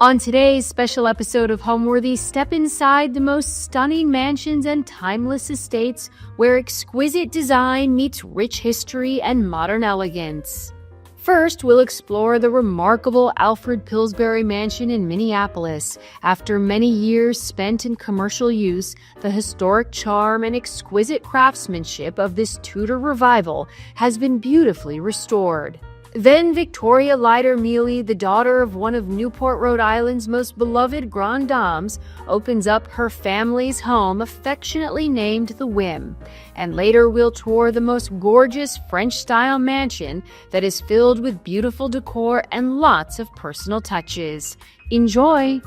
On today's special episode of Homeworthy, step inside the most stunning mansions and timeless estates where exquisite design meets rich history and modern elegance. First, we'll explore the remarkable Alfred Pillsbury mansion in Minneapolis. After many years spent in commercial use, the historic charm and exquisite craftsmanship of this Tudor Revival has been beautifully restored. Then Victoria Leiter Mele, the daughter of one of Newport Rhode Island's most beloved grand dames, opens up her family's home, affectionately named the Whim. And later we'll tour the most gorgeous French-style mansion that is filled with beautiful decor and lots of personal touches. Enjoy!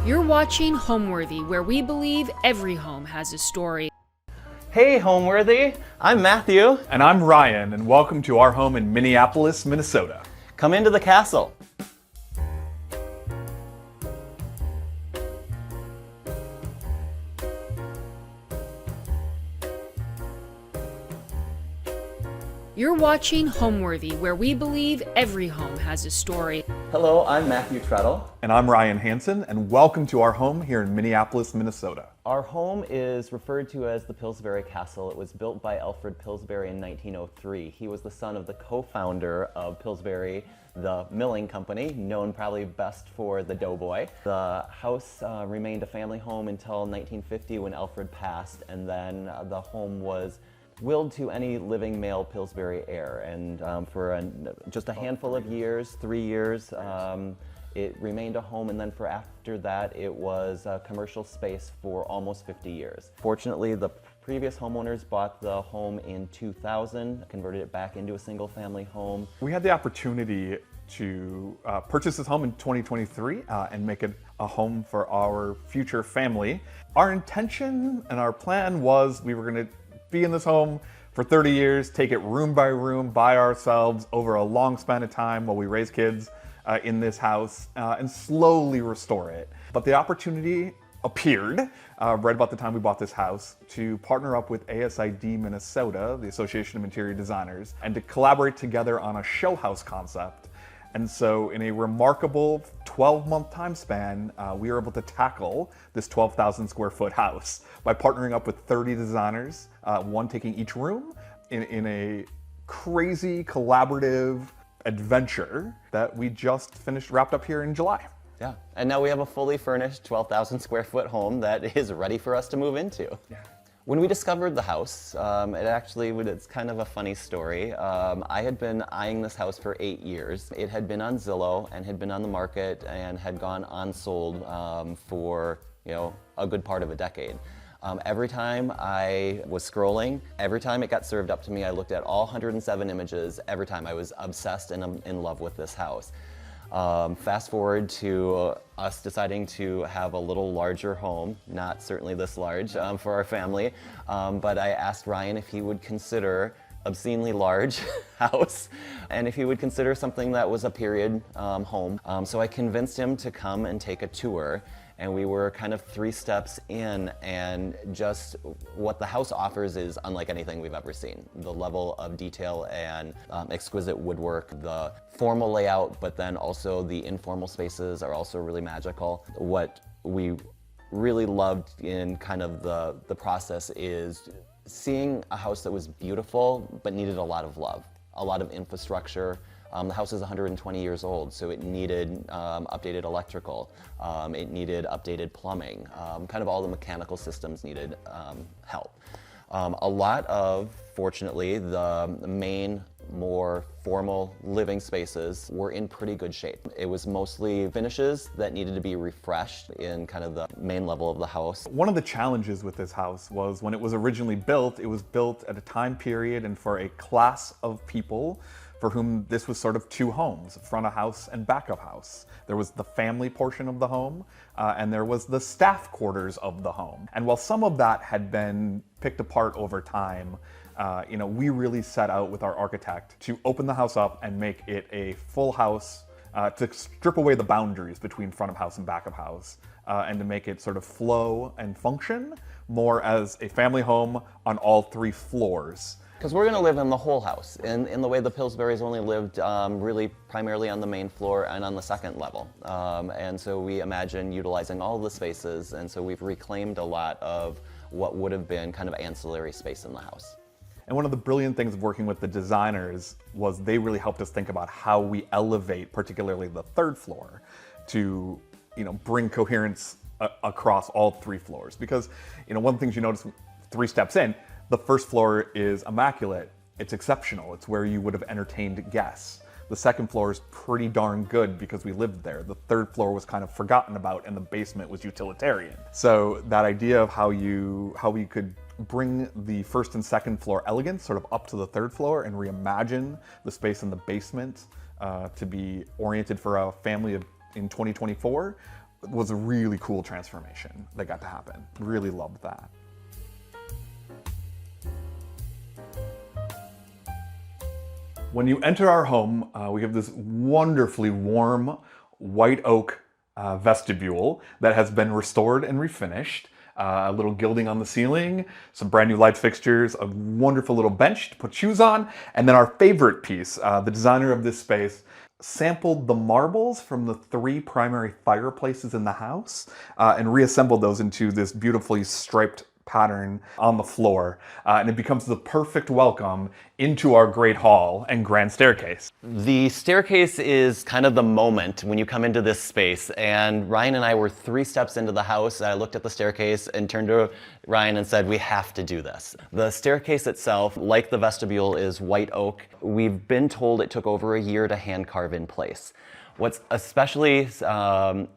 You're watching Homeworthy, where we believe every home has a story. Hey Homeworthy, I'm Matthew. And I'm Ryan, and welcome to our home in Minneapolis, Minnesota. Come into the castle. You're watching Homeworthy, where we believe every home has a story. Hello, I'm Matthew Treadle. And I'm Ryan Hansen, and welcome to our home here in Minneapolis, Minnesota. Our home is referred to as the Pillsbury Castle. It was built by Alfred Pillsbury in 1903. He was the son of the co-founder of Pillsbury, the milling company, known probably best for the Doughboy. The house remained a family home until 1950 when Alfred passed, and then the home was willed to any living male Pillsbury heir, and for just a handful of years, 3 years, it remained a home, and then for after that it was a commercial space for almost 50 years. Fortunately, the previous homeowners bought the home in 2000, converted it back into a single family home. We had the opportunity to purchase this home in 2023 and make it a home for our future family. Our intention and our plan was we were going to be in this home for 30 years, take it room by room by ourselves over a long span of time while we raise kids in this house and slowly restore it. But the opportunity appeared right about the time we bought this house to partner up with ASID Minnesota, the Association of Interior Designers, and to collaborate together on a show house concept. And so in a remarkable 12-month time span, we were able to tackle this 12,000 square foot house by partnering up with 30 designers, one taking each room in a crazy collaborative adventure that we just wrapped up here in July. Yeah, and now we have a fully furnished 12,000 square foot home that is ready for us to move into. Yeah. When we discovered the house, it's kind of a funny story. I had been eyeing this house for 8 years. It had been on Zillow and had been on the market and had gone unsold for a good part of a decade. Every time I was scrolling, every time it got served up to me, I looked at all 107 images. Every time I was obsessed and in love with this house. Fast forward to us deciding to have a little larger home, not certainly this large for our family, but I asked Ryan if he would consider obscenely large house and if he would consider something that was a period home. So I convinced him to come and take a tour. And we were kind of 3 steps in, and just what the house offers is unlike anything we've ever seen. The level of detail and exquisite woodwork, the formal layout, but then also the informal spaces are also really magical. What we really loved in kind of the process is seeing a house that was beautiful but needed a lot of love, a lot of infrastructure. The house is 120 years old, so it needed updated electrical, it needed updated plumbing, kind of all the mechanical systems needed help. A lot of, fortunately, the main, more formal living spaces were in pretty good shape. It was mostly finishes that needed to be refreshed in kind of the main level of the house. One of the challenges with this house was when it was originally built, it was built at a time period and for a class of people for whom this was sort of two homes, front of house and back of house. There was the family portion of the home, and there was the staff quarters of the home. And while some of that had been picked apart over time, we really set out with our architect to open the house up and make it a full house, to strip away the boundaries between front of house and back of house, and to make it sort of flow and function more as a family home on all 3 floors. Because we're going to live in the whole house, in the way the Pillsburys only lived really primarily on the main floor and on the second level. And so we imagine utilizing all the spaces, and so we've reclaimed a lot of what would have been kind of ancillary space in the house. And one of the brilliant things of working with the designers was they really helped us think about how we elevate, particularly the 3rd floor, to bring coherence across all 3 floors. Because one of the things you notice 3 steps in, the 1st floor is immaculate. It's exceptional. It's where you would have entertained guests. The 2nd floor is pretty darn good because we lived there. The 3rd floor was kind of forgotten about, and the basement was utilitarian. So that idea of how we could bring the 1st and 2nd floor elegance sort of up to the 3rd floor and reimagine the space in the basement to be oriented for a family in 2024 was a really cool transformation that got to happen. Really loved that. When you enter our home, we have this wonderfully warm white oak vestibule that has been restored and refinished. A little gilding on the ceiling, some brand new light fixtures, a wonderful little bench to put shoes on, and then our favorite piece, the designer of this space sampled the marbles from the 3 primary fireplaces in the house and reassembled those into this beautifully striped pattern on the floor, and it becomes the perfect welcome into our great hall and grand staircase. The staircase is kind of the moment when you come into this space, and Ryan and I were 3 steps into the house, and I looked at the staircase and turned to Ryan and said, we have to do this. The staircase itself, like the vestibule, is white oak. We've been told it took over a year to hand carve in place. What's especially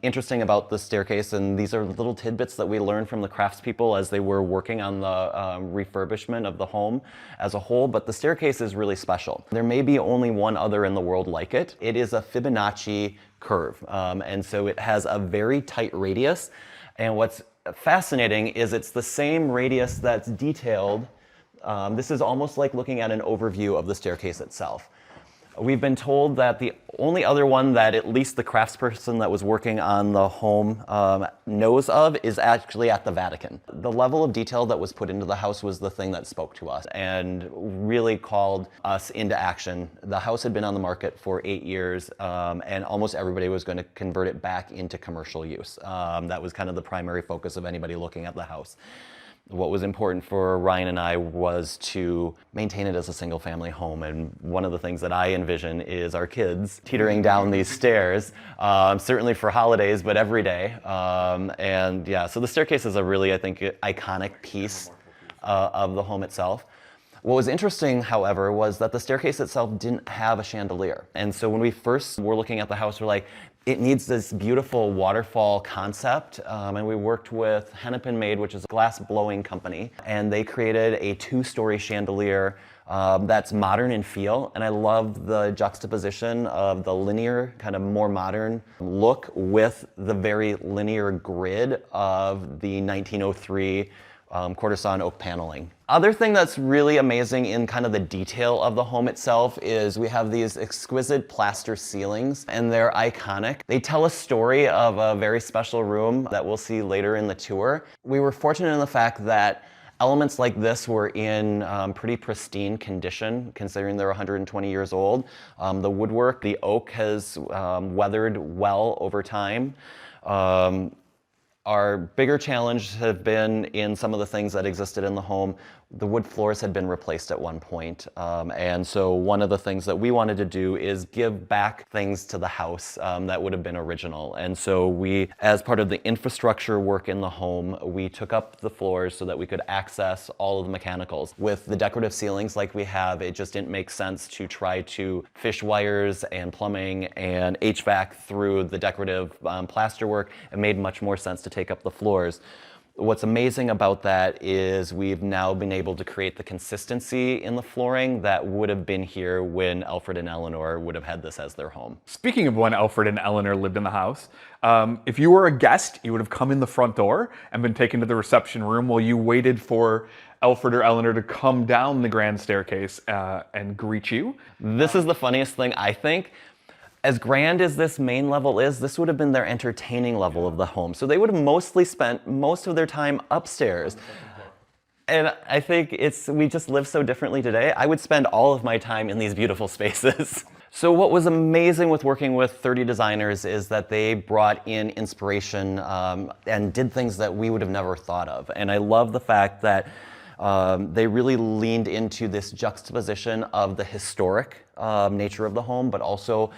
interesting about the staircase, and these are little tidbits that we learned from the craftspeople as they were working on the refurbishment of the home as a whole, but the staircase is really special. There may be only one other in the world like it. It is a Fibonacci curve, and so it has a very tight radius, and what's fascinating is it's the same radius that's detailed. This is almost like looking at an overview of the staircase itself. We've been told that the only other one that at least the craftsperson that was working on the home knows of is actually at the Vatican. The level of detail that was put into the house was the thing that spoke to us and really called us into action. The house had been on the market for 8 years, and almost everybody was going to convert it back into commercial use. That was kind of the primary focus of anybody looking at the house. What was important for Ryan and I was to maintain it as a single family home, and one of the things that I envision is our kids teetering down these stairs, certainly for holidays, but every day. And yeah, so the staircase is a really, I think, iconic piece of the home itself. What was interesting, however, was that the staircase itself didn't have a chandelier. And so when we first were looking at the house, we're like, it needs this beautiful waterfall concept, and we worked with Hennepin Made, which is a glass blowing company, and they created a 2-story chandelier that's modern in feel, and I love the juxtaposition of the linear, kind of more modern look with the very linear grid of the 1903 quarter-sawn oak paneling. Other thing that's really amazing in kind of the detail of the home itself is we have these exquisite plaster ceilings, and they're iconic. They tell a story of a very special room that we'll see later in the tour. We were fortunate in the fact that elements like this were in pretty pristine condition, considering they're 120 years old. The woodwork, the oak has weathered well over time. Our bigger challenge have been in some of the things that existed in the home. The wood floors had been replaced at one point, and so one of the things that we wanted to do is give back things to the house that would have been original. And so we, as part of the infrastructure work in the home, we took up the floors so that we could access all of the mechanicals. With the decorative ceilings like we have, it just didn't make sense to try to fish wires and plumbing and HVAC through the decorative plasterwork. It made much more sense to take up the floors. What's amazing about that is we've now been able to create the consistency in the flooring that would have been here when Alfred and Eleanor would have had this as their home. Speaking of when Alfred and Eleanor lived in the house, if you were a guest, you would have come in the front door and been taken to the reception room while you waited for Alfred or Eleanor to come down the grand staircase and greet you. This is the funniest thing, I think. As grand as this main level is, this would have been their entertaining level of the home. So they would have mostly spent most of their time upstairs. And I think we just live so differently today. I would spend all of my time in these beautiful spaces. So what was amazing with working with 30 designers is that they brought in inspiration and did things that we would have never thought of. And I love the fact that they really leaned into this juxtaposition of the historic nature of the home, but also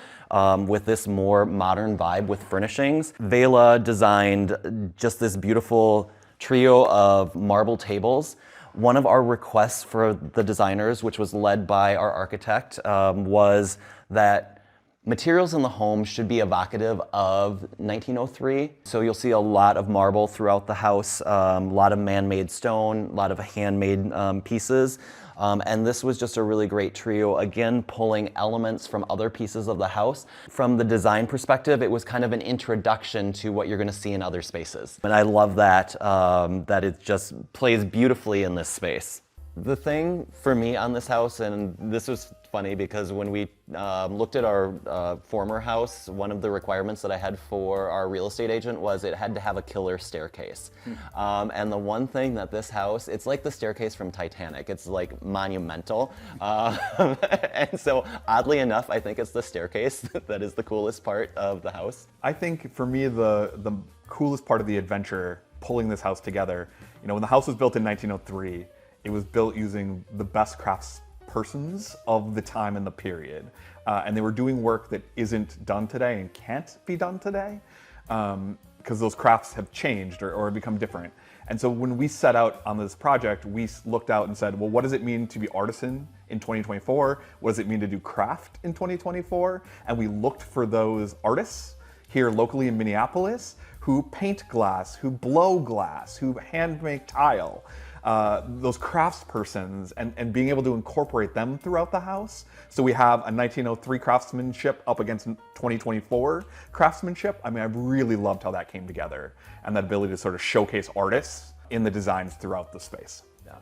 with this more modern vibe with furnishings. Vela designed just this beautiful trio of marble tables. One of our requests for the designers, which was led by our architect, was that materials in the home should be evocative of 1903. So you'll see a lot of marble throughout the house, a lot of man-made stone, a lot of handmade pieces. And this was just a really great trio, again, pulling elements from other pieces of the house. From the design perspective, it was kind of an introduction to what you're going to see in other spaces. And I love that, that it just plays beautifully in this space. The thing for me on this house, and this was funny because when we looked at our former house, one of the requirements that I had for our real estate agent was it had to have a killer staircase. And the one thing that this house, it's like the staircase from Titanic. It's like monumental. And so oddly enough, I think it's the staircase that is the coolest part of the house. I think for me, the coolest part of the adventure pulling this house together, you know, when the house was built in 1903, it was built using the best craftspersons of the time and the period. And they were doing work that isn't done today and can't be done today because those crafts have changed or become different. And so when we set out on this project, we looked out and said, well, what does it mean to be artisan in 2024? What does it mean to do craft in 2024? And we looked for those artists here locally in Minneapolis who paint glass, who blow glass, who hand make tile. Those craftspersons and being able to incorporate them throughout the house. So we have a 1903 craftsmanship up against 2024 craftsmanship. I mean, I've really loved how that came together and that ability to sort of showcase artists in the designs throughout the space. Yeah.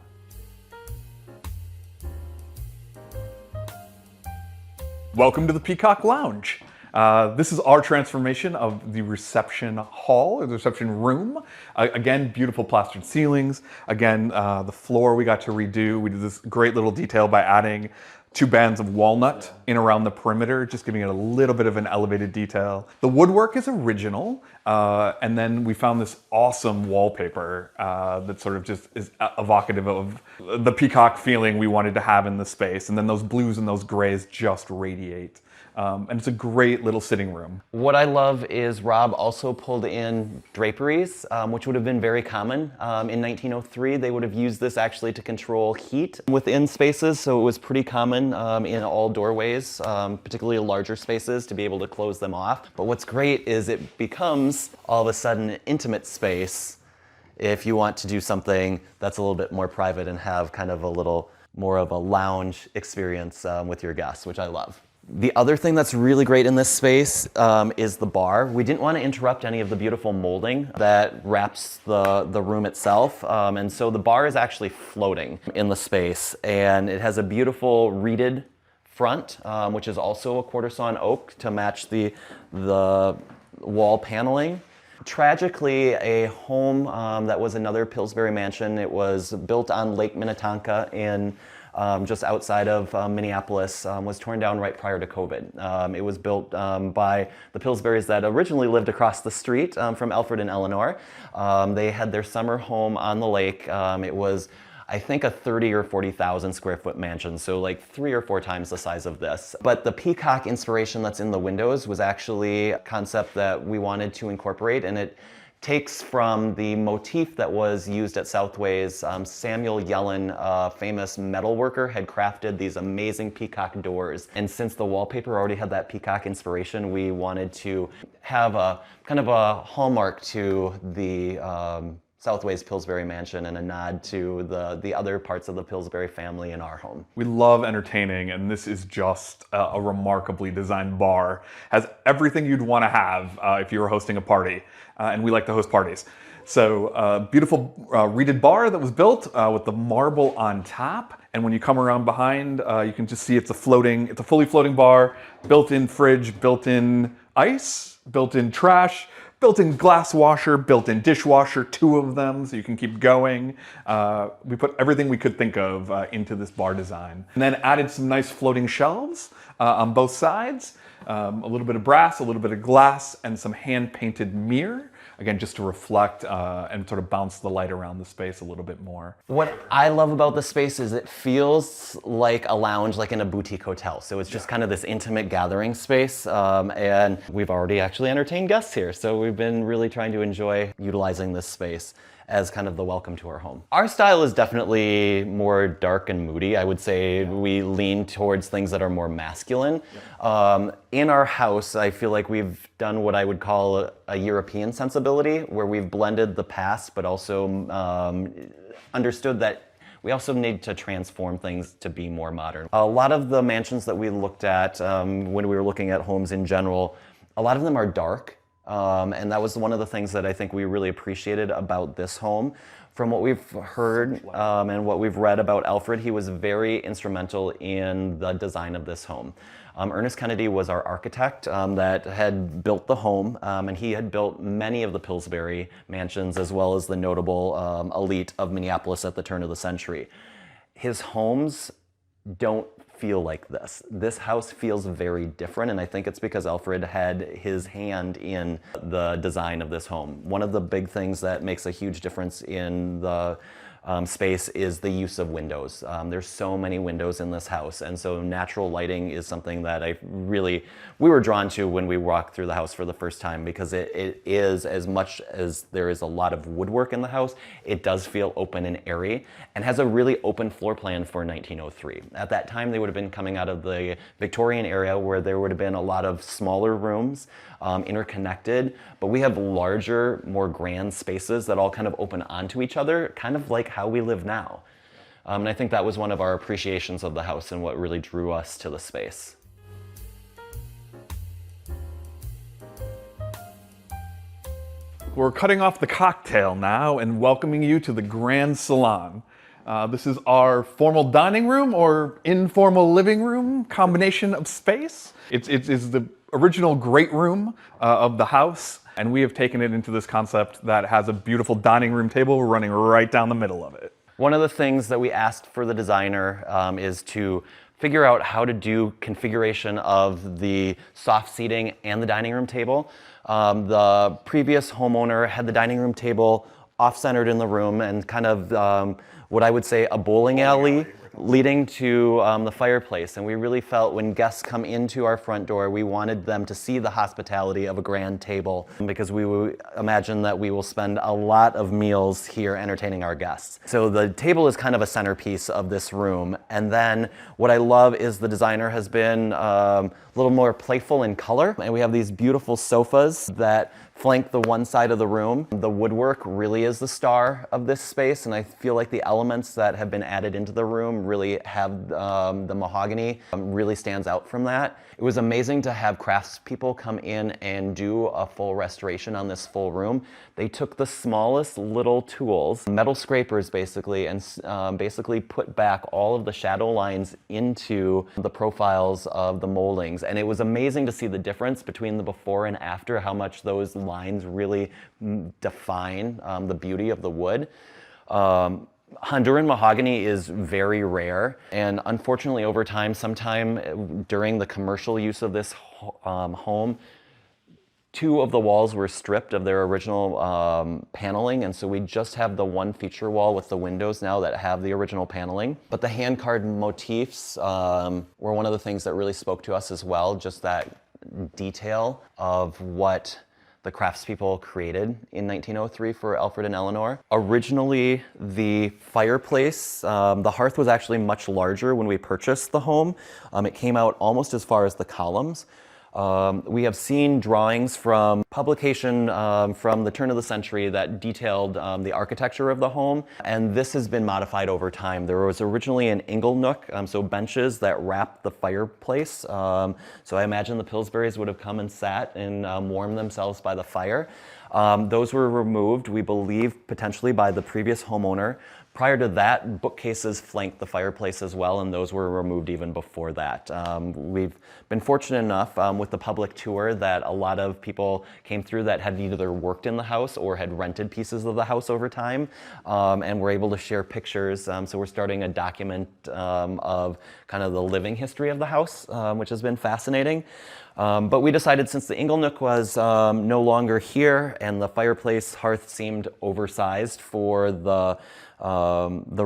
Welcome to the Peacock Lounge. This is our transformation of the reception hall, or the reception room. Again, beautiful plastered ceilings. Again, the floor we got to redo. We did this great little detail by adding 2 bands of walnut in around the perimeter, just giving it a little bit of an elevated detail. The woodwork is original, and then we found this awesome wallpaper that sort of just is evocative of the peacock feeling we wanted to have in the space. And then those blues and those grays just radiate. And it's a great little sitting room. What I love is Rob also pulled in draperies, which would have been very common. In 1903, they would have used this actually to control heat within spaces, so it was pretty common in all doorways, particularly larger spaces, to be able to close them off. But what's great is it becomes all of a sudden an intimate space if you want to do something that's a little bit more private and have kind of a little more of a lounge experience with your guests, which I love. The other thing that's really great in this space is the bar. We didn't want to interrupt any of the beautiful molding that wraps the room itself. And so the bar is actually floating in the space. And it has a beautiful reeded front, which is also a quarter sawn oak to match the wall paneling. Tragically, a home that was another Pillsbury mansion. It was built on Lake Minnetonka in just outside of Minneapolis, was torn down right prior to COVID. It was built by the Pillsburys that originally lived across the street from Alfred and Eleanor. They had their summer home on the lake. It was, I think, a 30 or 40,000 square foot mansion, so like 3 or 4 times the size of this. But the peacock inspiration that's in the windows was actually a concept that we wanted to incorporate, and it takes from the motif that was used at Southways. Samuel Yellen, a famous metal worker, had crafted these amazing peacock doors. And since the wallpaper already had that peacock inspiration, we wanted to have a kind of a hallmark to the Southways Pillsbury mansion and a nod to the other parts of the Pillsbury family in our home. We love entertaining, and this is just a remarkably designed bar. Has everything you'd want to have if you were hosting a party, and we like to host parties. So beautiful reeded bar that was built with the marble on top. And when you come around behind, you can just see it's a fully floating bar, built-in fridge, built-in ice, built-in trash, built-in glass washer, built-in dishwasher, 2 of them, so you can keep going. We put everything we could think of into this bar design. And then added some nice floating shelves on both sides, a little bit of brass, a little bit of glass, and some hand-painted mirror. Again, just to reflect and sort of bounce the light around the space a little bit more. What I love about the space is it feels like a lounge, like in a boutique hotel. So it's just kind of this intimate gathering space. And we've already actually entertained guests here. So we've been really trying to enjoy utilizing this space as kind of the welcome to our home. Our style is definitely more dark and moody. I would say we lean towards things that are more masculine. In our house, I feel like we've done what I would call a European sensibility, where we've blended the past, but also understood that we also need to transform things to be more modern. A lot of the mansions that we looked at when we were looking at homes in general, a lot of them are dark. And that was one of the things that I think we really appreciated about this home. From what we've heard and what we've read about Alfred, he was very instrumental in the design of this home. Ernest Kennedy was our architect that had built the home, and he had built many of the Pillsbury mansions as well as the notable elite of Minneapolis at the turn of the century. His homes don't feel like this. This house feels very different, and I think it's because Alfred had his hand in the design of this home. One of the big things that makes a huge difference in the space is the use of windows. There's so many windows in this house, and so natural lighting is something that we were drawn to when we walked through the house for the first time, because it is, as much as there is a lot of woodwork in the house, it does feel open and airy, and has a really open floor plan for 1903. At that time, they would have been coming out of the Victorian area, where there would have been a lot of smaller rooms, interconnected, but we have larger, more grand spaces that all kind of open onto each other, kind of like how we live now. And I think that was one of our appreciations of the house and what really drew us to the space. We're cutting off the cocktail now and welcoming you to the Grand Salon. This is our formal dining room or informal living room combination of space. It's the original great room of the house, and we have taken it into this concept that has a beautiful dining room table running right down the middle of it. One of the things that we asked for the designer is to figure out how to do configuration of the soft seating and the dining room table. The previous homeowner had the dining room table off-centered in the room and kind of what I would say a bowling alley leading to the fireplace. And we really felt when guests come into our front door, we wanted them to see the hospitality of a grand table, because we imagine that we will spend a lot of meals here entertaining our guests. So the table is kind of a centerpiece of this room. And then what I love is the designer has been a little more playful in color. And we have these beautiful sofas that flank the one side of the room. The woodwork really is the star of this space, and I feel like the elements that have been added into the room really have the mahogany really stands out from that. It was amazing to have craftspeople come in and do a full restoration on this full room. They took the smallest little tools, metal scrapers basically, and basically put back all of the shadow lines into the profiles of the moldings. And it was amazing to see the difference between the before and after, how much those lines really define the beauty of the wood. Honduran mahogany is very rare, and unfortunately over time, sometime during the commercial use of this home, 2 of the walls were stripped of their original paneling, and so we just have the one feature wall with the windows now that have the original paneling. But the hand-carved motifs were one of the things that really spoke to us as well, just that detail of what the craftspeople created in 1903 for Alfred and Eleanor. Originally, the fireplace, the hearth was actually much larger when we purchased the home. It came out almost as far as the columns. We have seen drawings from publication from the turn of the century that detailed the architecture of the home, and this has been modified over time. There was originally an ingle nook, so benches that wrapped the fireplace. So I imagine the Pillsburys would have come and sat and warmed themselves by the fire. Those were removed, we believe, potentially by the previous homeowner. Prior to that, bookcases flanked the fireplace as well, and those were removed even before that. We've been fortunate enough with the public tour that a lot of people came through that had either worked in the house or had rented pieces of the house over time, and were able to share pictures. So we're starting a document of kind of the living history of the house, which has been fascinating. But we decided, since the ingle nook was no longer here and the fireplace hearth seemed oversized for the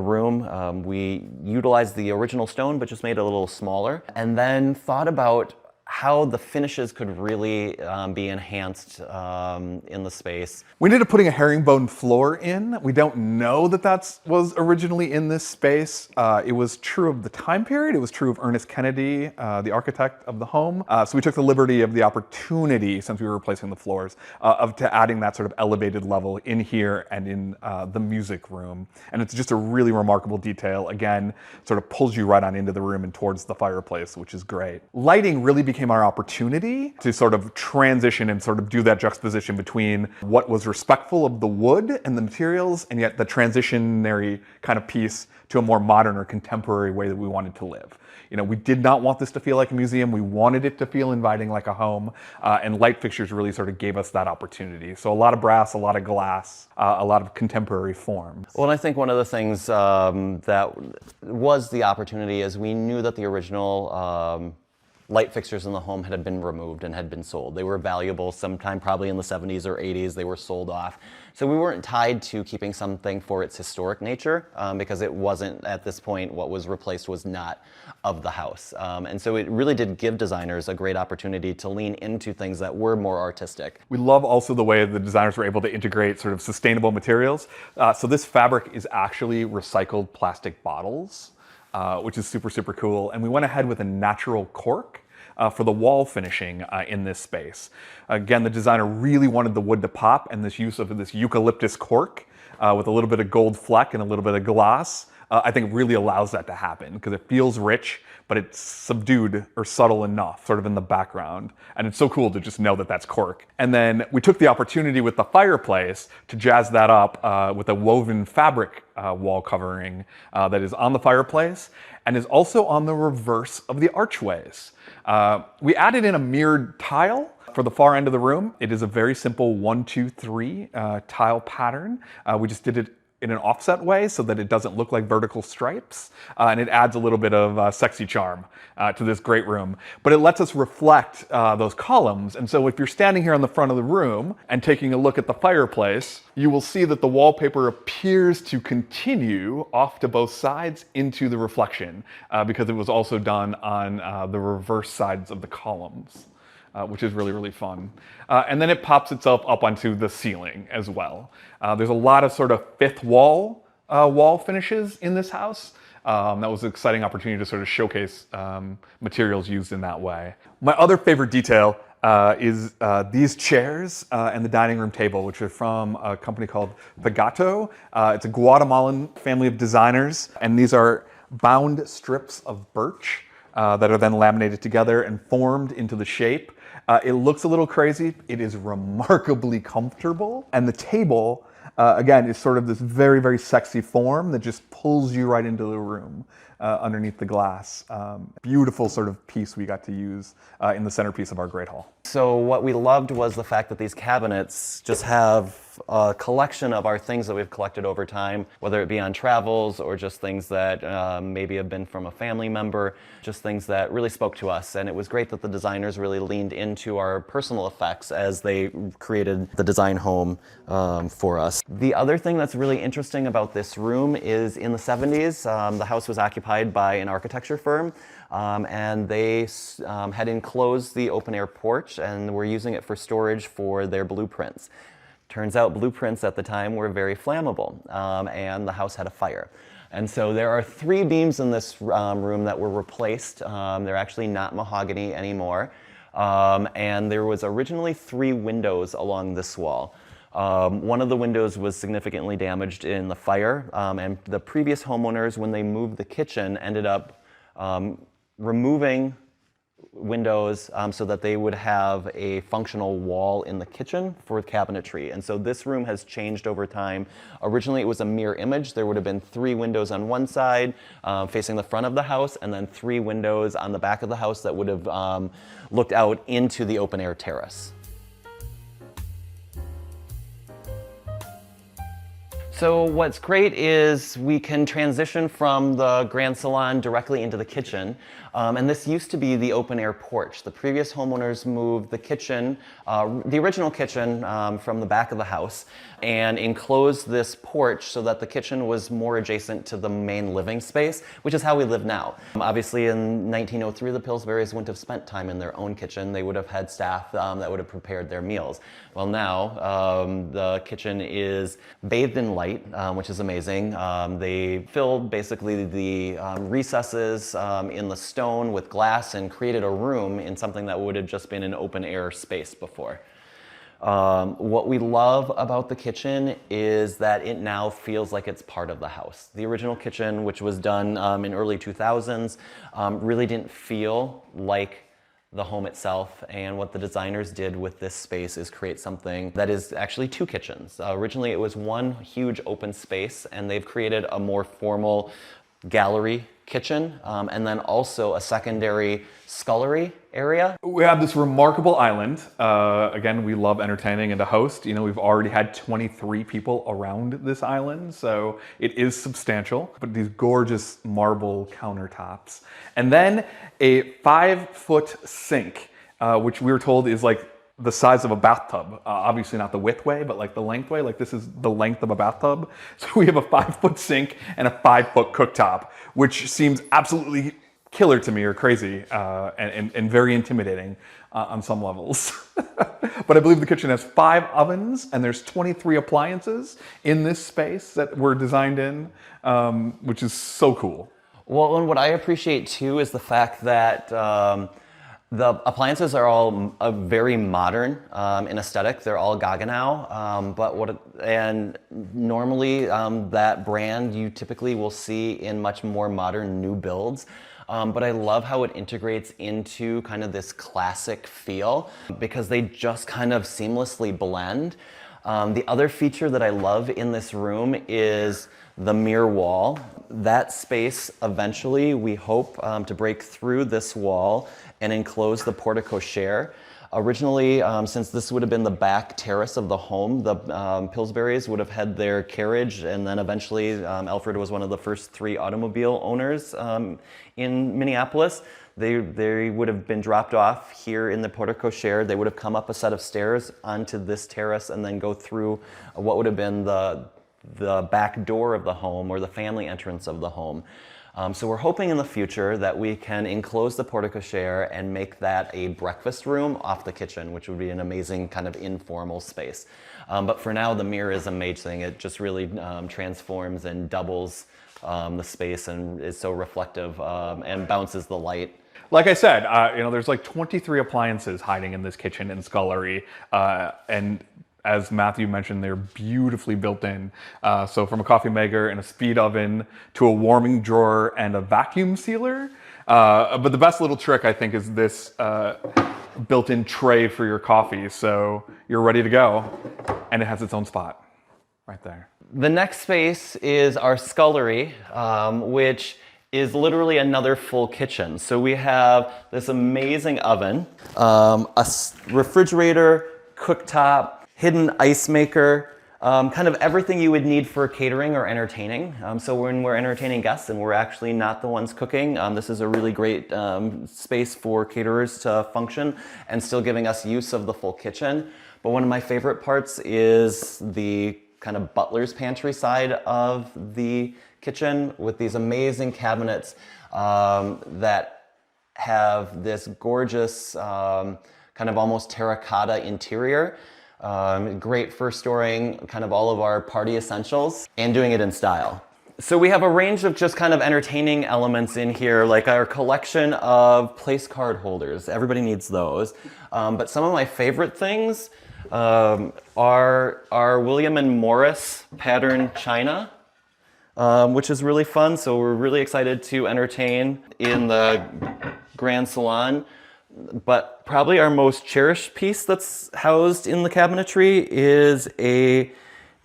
room, we utilized the original stone but just made it a little smaller, and then thought about how the finishes could really be enhanced in the space. We ended up putting a herringbone floor in. We don't know that that was originally in this space. It was true of the time period. It was true of Ernest Kennedy, the architect of the home. So we took the liberty of the opportunity, since we were replacing the floors, to adding that sort of elevated level in here and in the music room. And it's just a really remarkable detail. Again, sort of pulls you right on into the room and towards the fireplace, which is great. Lighting really became our opportunity to sort of transition and sort of do that juxtaposition between what was respectful of the wood and the materials, and yet the transitionary kind of piece to a more modern or contemporary way that we wanted to live. You know, we did not want this to feel like a museum. We wanted it to feel inviting like a home, and light fixtures really sort of gave us that opportunity. So a lot of brass, a lot of glass, a lot of contemporary forms. Well, and I think one of the things that was the opportunity is we knew that the original light fixtures in the home had been removed and had been sold. They were valuable sometime probably in the 70s or 80s. They were sold off. So we weren't tied to keeping something for its historic nature, because it wasn't, at this point, what was replaced was not of the house. And so it really did give designers a great opportunity to lean into things that were more artistic. We love also the way the designers were able to integrate sort of sustainable materials. So this fabric is actually recycled plastic bottles, which is super, super cool. And we went ahead with a natural cork for the wall finishing in this space. Again, the designer really wanted the wood to pop, and this use of this eucalyptus cork with a little bit of gold fleck and a little bit of gloss, I think really allows that to happen, because it feels rich, but it's subdued or subtle enough, sort of in the background. And it's so cool to just know that that's cork. And then we took the opportunity with the fireplace to jazz that up with a woven fabric wall covering that is on the fireplace and is also on the reverse of the archways. We added in a mirrored tile for the far end of the room. It is a very simple 1, 2, 3 tile pattern. We just did it in an offset way so that it doesn't look like vertical stripes, and it adds a little bit of sexy charm to this great room. But it lets us reflect those columns, and so if you're standing here on the front of the room and taking a look at the fireplace, you will see that the wallpaper appears to continue off to both sides into the reflection, because it was also done on the reverse sides of the columns. Which is really, really fun. And then it pops itself up onto the ceiling as well. There's a lot of sort of fifth wall finishes in this house. That was an exciting opportunity to sort of showcase materials used in that way. My other favorite detail is these chairs and the dining room table, which are from a company called Peacock. It's a Guatemalan family of designers, and these are bound strips of birch that are then laminated together and formed into the shape. It looks a little crazy. It is remarkably comfortable. And the table, again, is sort of this very, very sexy form that just pulls you right into the room underneath the glass. Beautiful sort of piece we got to use in the centerpiece of our great hall. So what we loved was the fact that these cabinets just have a collection of our things that we've collected over time, whether it be on travels or just things that maybe have been from a family member, just things that really spoke to us. And it was great that the designers really leaned into our personal effects as they created the design home for us. The other thing that's really interesting about this room is in the 70s, the house was occupied by an architecture firm. And they had enclosed the open air porch and were using it for storage for their blueprints. Turns out blueprints at the time were very flammable, and the house had a fire. And so there are 3 beams in this room that were replaced. They're actually not mahogany anymore. And there was originally 3 windows along this wall. One of the windows was significantly damaged in the fire, and the previous homeowners, when they moved the kitchen, ended up removing windows so that they would have a functional wall in the kitchen for cabinetry. And so this room has changed over time. Originally it was a mirror image. There would have been 3 windows on one side facing the front of the house, and then 3 windows on the back of the house that would have looked out into the open air terrace. So what's great is we can transition from the grand salon directly into the kitchen. And this used to be the open air porch. The previous homeowners moved the kitchen, the original kitchen, from the back of the house and enclosed this porch so that the kitchen was more adjacent to the main living space, which is how we live now. Obviously in 1903, the Pillsburys wouldn't have spent time in their own kitchen. They would have had staff that would have prepared their meals. Well, now the kitchen is bathed in light, which is amazing. They filled basically the recesses in the stone with glass and created a room in something that would have just been an open air space before. What we love about the kitchen is that it now feels like it's part of the house. The original kitchen, which was done in early 2000s, really didn't feel like the home itself, and what the designers did with this space is create something that is actually 2 kitchens. Originally it was one huge open space, and they've created a more formal gallery kitchen, and then also a secondary scullery area. We have this remarkable island. Again, we love entertaining and to host. You know, we've already had 23 people around this island, so it is substantial. But these gorgeous marble countertops. And then a 5-foot sink, which we were told is like the size of a bathtub. Obviously not the width way, but like the length way. Like this is the length of a bathtub. So we have a 5-foot sink and a 5-foot cooktop, which seems absolutely killer to me, or crazy, and very intimidating on some levels. But I believe the kitchen has 5 ovens, and there's 23 appliances in this space that were designed in, which is so cool. Well, and what I appreciate too is the fact that the appliances are all very modern in aesthetic. They're all Gaggenau, and normally that brand you typically will see in much more modern new builds. But I love how it integrates into kind of this classic feel because they just kind of seamlessly blend. The other feature that I love in this room is the mirror wall. That space eventually we hope to break through this wall and enclose the porte-cochere. Originally, since this would have been the back terrace of the home, the Pillsburys would have had their carriage, and then eventually Alfred was one of the first 3 automobile owners in Minneapolis. They would have been dropped off here in the porte-cochere. They would have come up a set of stairs onto this terrace and then go through what would have been the back door of the home, or the family entrance of the home. So we're hoping in the future that we can enclose the porte-cochere and make that a breakfast room off the kitchen, which would be an amazing kind of informal space. But for now, the mirror is amazing. It just really transforms and doubles the space and is so reflective and bounces the light. Like I said, you know, there's like 23 appliances hiding in this kitchen and scullery, and as Matthew mentioned, they're beautifully built in. So from a coffee maker and a speed oven to a warming drawer and a vacuum sealer. But the best little trick, I think, is this built-in tray for your coffee. So you're ready to go, and it has its own spot right there. The next space is our scullery, which is literally another full kitchen. So we have this amazing oven, a refrigerator, cooktop, hidden ice maker, kind of everything you would need for catering or entertaining. So when we're entertaining guests and we're actually not the ones cooking, this is a really great space for caterers to function and still giving us use of the full kitchen. But one of my favorite parts is the kind of butler's pantry side of the kitchen with these amazing cabinets that have this gorgeous kind of almost terracotta interior. Great for storing kind of all of our party essentials and doing it in style. So we have a range of just kind of entertaining elements in here, like our collection of place card holders. Everybody needs those. But some of my favorite things are William and Morris pattern china, which is really fun. So we're really excited to entertain in the Grand Salon. But probably our most cherished piece that's housed in the cabinetry is a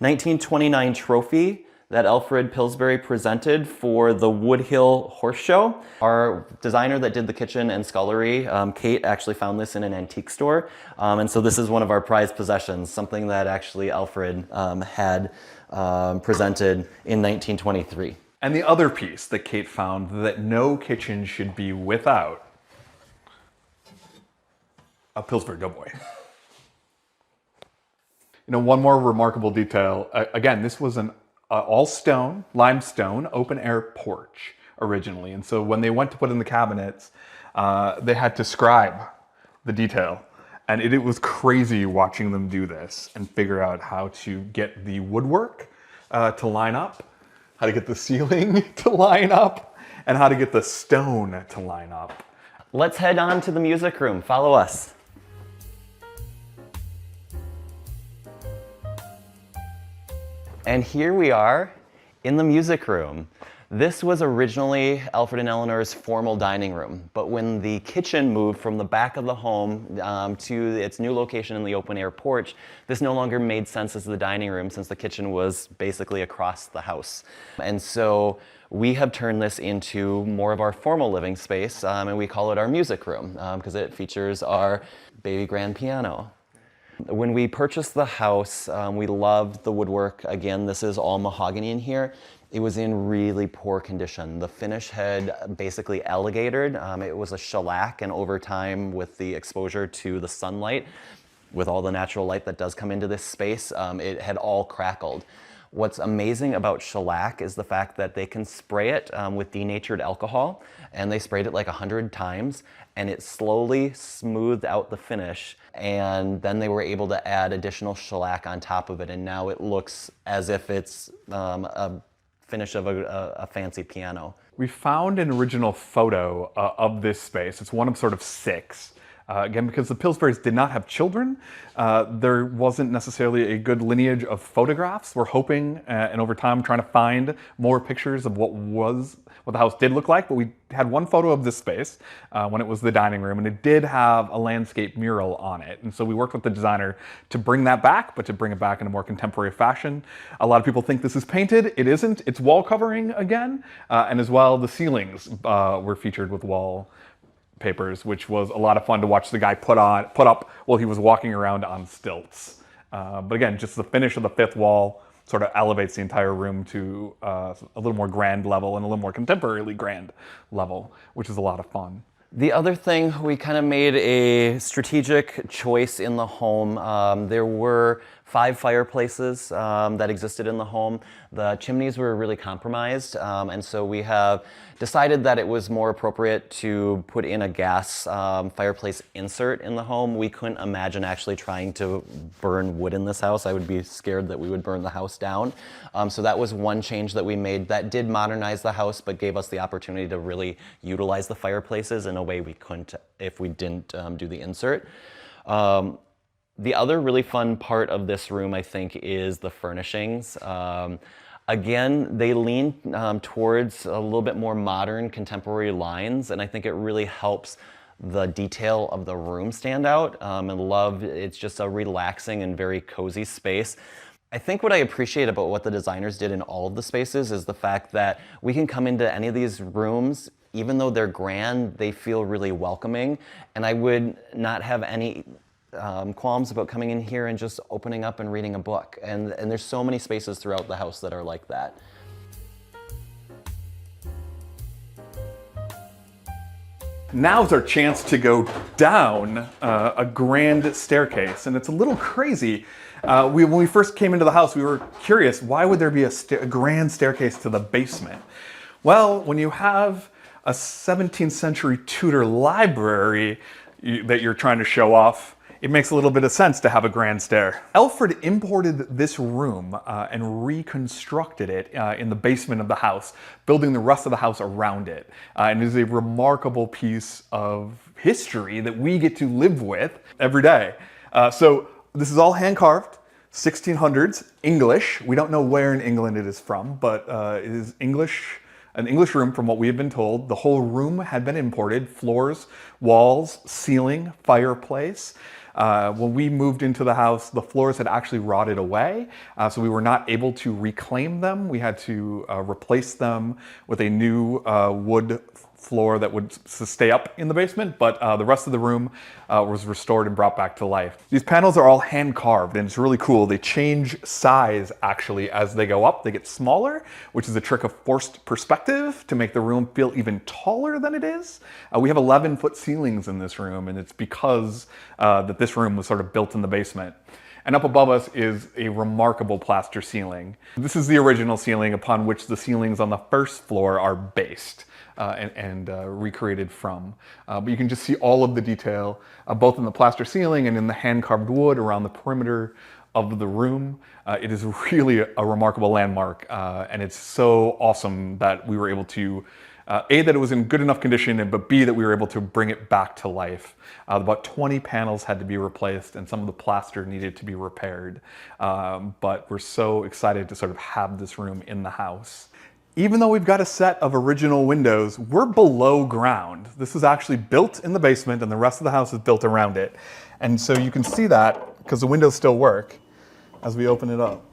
1929 trophy that Alfred Pillsbury presented for the Woodhill Horse Show. Our designer that did the kitchen and scullery, Kate, actually found this in an antique store. And so this is one of our prized possessions, something that actually Alfred had presented in 1923. And the other piece that Kate found that no kitchen should be without: a Pillsbury Doughboy. You know, one more remarkable detail. Again, this was an all stone, limestone, open air porch originally. And so when they went to put in the cabinets, they had to scribe the detail. And it was crazy watching them do this and figure out how to get the woodwork to line up, how to get the ceiling to line up, and how to get the stone to line up. Let's head on to the music room. Follow us. And here we are in the music room. This was originally Alfred and Eleanor's formal dining room, but when the kitchen moved from the back of the home to its new location in the open air porch, this no longer made sense as the dining room since the kitchen was basically across the house. And so we have turned this into more of our formal living space, and we call it our music room because it features our baby grand piano. When we purchased the house, we loved the woodwork. Again, this is all mahogany in here. It was in really poor condition. The finish had basically alligatored. It was a shellac, and over time, with the exposure to the sunlight, with all the natural light that does come into this space, it had all crackled. What's amazing about shellac is the fact that they can spray it with denatured alcohol, and they sprayed it like 100 times, and it slowly smoothed out the finish, and then they were able to add additional shellac on top of it, and now it looks as if it's a finish of a fancy piano. We found an original photo of this space. It's one of sort of 6. Again, because the Pillsburys did not have children, there wasn't necessarily a good lineage of photographs. We're hoping, and over time, trying to find more pictures of what the house did look like. But we had one photo of this space when it was the dining room, and it did have a landscape mural on it. And so we worked with the designer to bring that back, but to bring it back in a more contemporary fashion. A lot of people think this is painted. It isn't. It's wall covering again, and as well, the ceilings were featured with wall papers, which was a lot of fun to watch the guy put up while he was walking around on stilts. But again, just the finish of the 5th wall sort of elevates the entire room to a little more grand level and a little more contemporarily grand level, which is a lot of fun. The other thing, we kind of made a strategic choice in the home. There were 5 fireplaces that existed in the home. The chimneys were really compromised, and so we have decided that it was more appropriate to put in a gas fireplace insert in the home. We couldn't imagine actually trying to burn wood in this house. I would be scared that we would burn the house down. So that was one change that we made that did modernize the house, but gave us the opportunity to really utilize the fireplaces in a way we couldn't if we didn't do the insert. The other really fun part of this room, I think, is the furnishings. Again, they lean towards a little bit more modern, contemporary lines, and I think it really helps the detail of the room stand out. And it's just a relaxing and very cozy space. I think what I appreciate about what the designers did in all of the spaces is the fact that we can come into any of these rooms, even though they're grand, they feel really welcoming, and I would not have any qualms about coming in here and just opening up and reading a book. And there's so many spaces throughout the house that are like that. Now's our chance to go down a grand staircase, and it's a little crazy. When we first came into the house, we were curious, why would there be a grand staircase to the basement? Well, when you have a 17th century Tudor library that you're trying to show off it makes a little bit of sense to have a grand stair. Alfred imported this room and reconstructed it in the basement of the house, building the rest of the house around it. And it is a remarkable piece of history that we get to live with every day. So this is all hand carved, 1600s, English. We don't know where in England it is from, but it is English. An English room, from what we have been told. The whole room had been imported: floors, walls, ceiling, fireplace. When we moved into the house, the floors had actually rotted away, so we were not able to reclaim them. We had to replace them with a new wood floor that would stay up in the basement, but the rest of the room was restored and brought back to life. These panels are all hand carved, and it's really cool. They change size actually as they go up. They get smaller, which is a trick of forced perspective to make the room feel even taller than it is. We have 11-foot ceilings in this room, and it's because that this room was sort of built in the basement. And up above us is a remarkable plaster ceiling. This is the original ceiling upon which the ceilings on the first floor are based and recreated from. But you can just see all of the detail, both in the plaster ceiling and in the hand-carved wood around the perimeter of the room. It is really a remarkable landmark, and it's so awesome that we were able to A, that it was in good enough condition, but B, that we were able to bring it back to life. About 20 panels had to be replaced, and some of the plaster needed to be repaired. But we're so excited to sort of have this room in the house. Even though we've got a set of original windows, we're below ground. This is actually built in the basement, and the rest of the house is built around it. And so you can see that, because the windows still work, as we open it up.